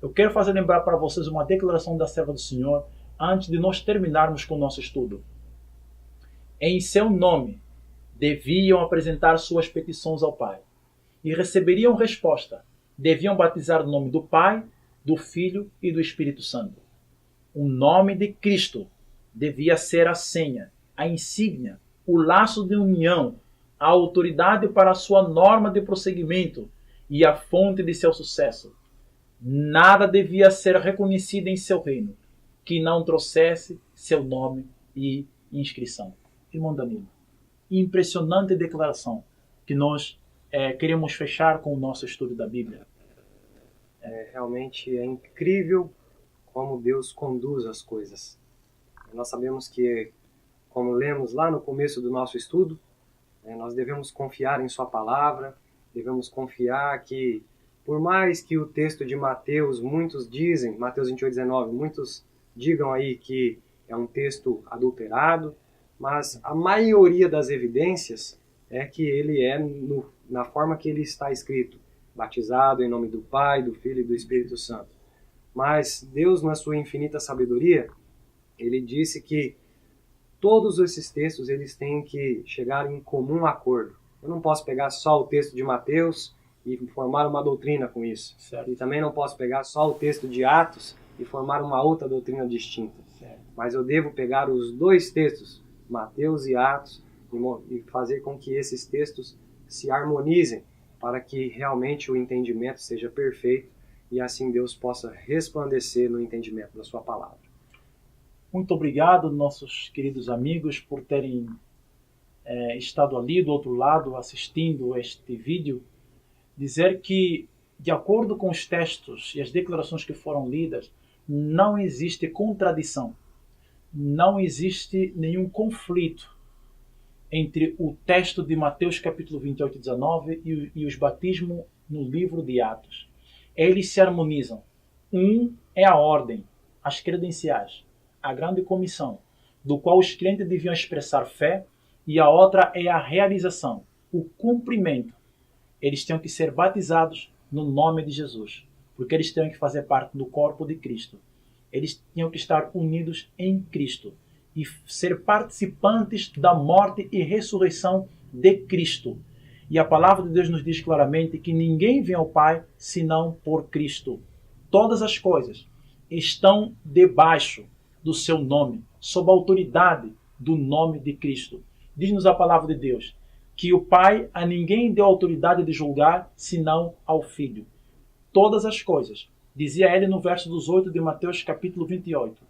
Eu quero fazer lembrar para vocês uma declaração da serva do Senhor antes de nós terminarmos com o nosso estudo. Em seu nome deviam apresentar suas petições ao Pai e receberiam resposta. Deviam batizar o nome do Pai, do Filho e do Espírito Santo. O nome de Cristo devia ser a senha, a insígnia, o laço de união, a autoridade para a sua norma de prosseguimento e a fonte de seu sucesso. Nada devia ser reconhecido em seu reino que não trouxesse seu nome e inscrição. Irmão Danilo, impressionante declaração que nós queremos fechar com o nosso estudo da Bíblia. Realmente é incrível como Deus conduz as coisas. Nós sabemos que, como lemos lá no começo do nosso estudo, nós devemos confiar em sua palavra, devemos confiar que, por mais que o texto de Mateus, muitos dizem, Mateus 28:19, muitos digam aí que é um texto adulterado, mas a maioria das evidências é que ele é na forma que ele está escrito, batizado em nome do Pai, do Filho e do Espírito Santo. Mas Deus, na sua infinita sabedoria, ele disse que todos esses textos eles têm que chegar em comum acordo. Eu não posso pegar só o texto de Mateus e formar uma doutrina com isso. Certo. E também não posso pegar só o texto de Atos e formar uma outra doutrina distinta. Certo. Mas eu devo pegar os dois textos, Mateus e Atos, e fazer com que esses textos se harmonizem para que realmente o entendimento seja perfeito e assim Deus possa resplandecer no entendimento da sua palavra. Muito obrigado, nossos queridos amigos, por terem estado ali do outro lado assistindo este vídeo. Dizer que, de acordo com os textos e as declarações que foram lidas, não existe contradição, não existe nenhum conflito entre o texto de Mateus capítulo 28 e 19 e os batismos no livro de Atos. Eles se harmonizam. Um é a ordem, as credenciais, a grande comissão, do qual os crentes deviam expressar fé, e a outra é a realização, o cumprimento. Eles tinham que ser batizados no nome de Jesus, porque eles tinham que fazer parte do corpo de Cristo. Eles tinham que estar unidos em Cristo e ser participantes da morte e ressurreição de Cristo. E a palavra de Deus nos diz claramente que ninguém vem ao Pai senão por Cristo. Todas as coisas estão debaixo do seu nome, sob a autoridade do nome de Cristo. Diz-nos a palavra de Deus que o Pai a ninguém deu autoridade de julgar senão ao Filho. Todas as coisas, dizia ele no verso 18 de Mateus capítulo 28,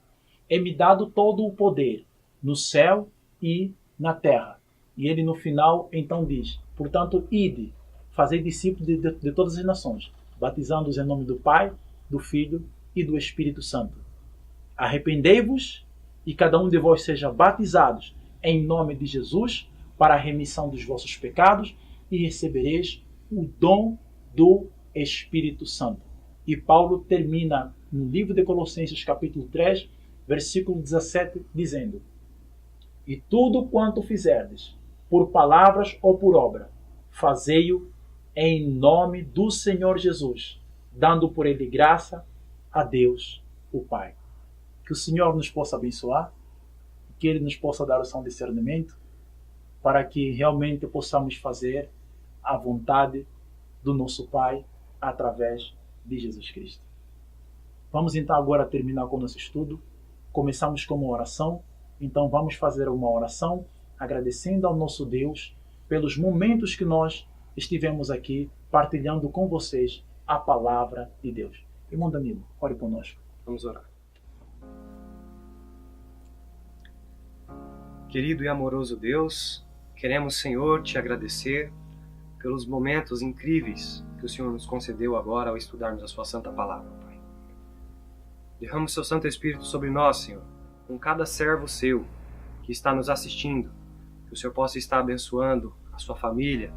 é-me dado todo o poder no céu e na terra. E ele no final então diz, portanto, ide, fazei discípulos de todas as nações, batizando-os em nome do Pai, do Filho e do Espírito Santo. Arrependei-vos e cada um de vós seja batizados em nome de Jesus para a remissão dos vossos pecados e recebereis o dom do Espírito Santo. E Paulo termina no livro de Colossenses capítulo 3, versículo 17, dizendo: e tudo quanto fizerdes, por palavras ou por obra, fazei-o em nome do Senhor Jesus, dando por ele graça a Deus, o Pai. Que o Senhor nos possa abençoar, que Ele nos possa dar o seu discernimento, para que realmente possamos fazer a vontade do nosso Pai através de Jesus Cristo. Vamos então agora terminar com o nosso estudo. Começamos com uma oração, então vamos fazer uma oração agradecendo ao nosso Deus pelos momentos que nós estivemos aqui partilhando com vocês a palavra de Deus. Irmão Danilo, ore conosco. Vamos orar. Querido e amoroso Deus, queremos, Senhor, te agradecer pelos momentos incríveis que o Senhor nos concedeu agora ao estudarmos a sua santa palavra, Pai. Derrama o seu Santo Espírito sobre nós, Senhor, com cada servo seu que está nos assistindo. Que o Senhor possa estar abençoando a sua família,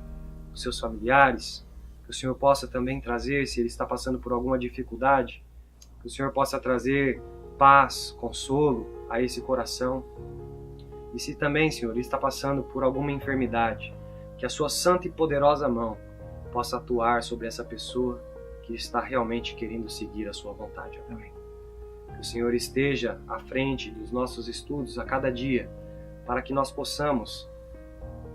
os seus familiares. Que o Senhor possa também trazer, se ele está passando por alguma dificuldade, que o Senhor possa trazer paz, consolo a esse coração. E se também, Senhor, ele está passando por alguma enfermidade, que a sua santa e poderosa mão possa atuar sobre essa pessoa que está realmente querendo seguir a sua vontade. Amém. Que o Senhor esteja à frente dos nossos estudos a cada dia, para que nós possamos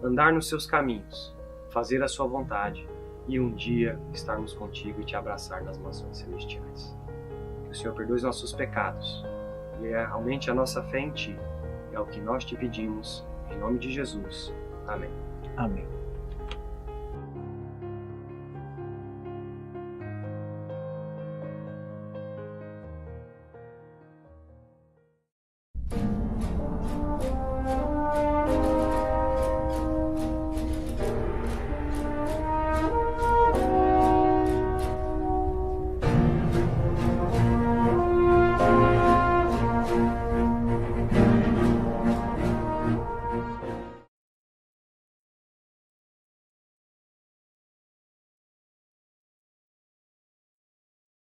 andar nos seus caminhos, fazer a sua vontade e um dia estarmos contigo e te abraçar nas mansões celestiais. Que o Senhor perdoe os nossos pecados e aumente a nossa fé em Ti. É o que nós te pedimos, em nome de Jesus. Amém. Amém.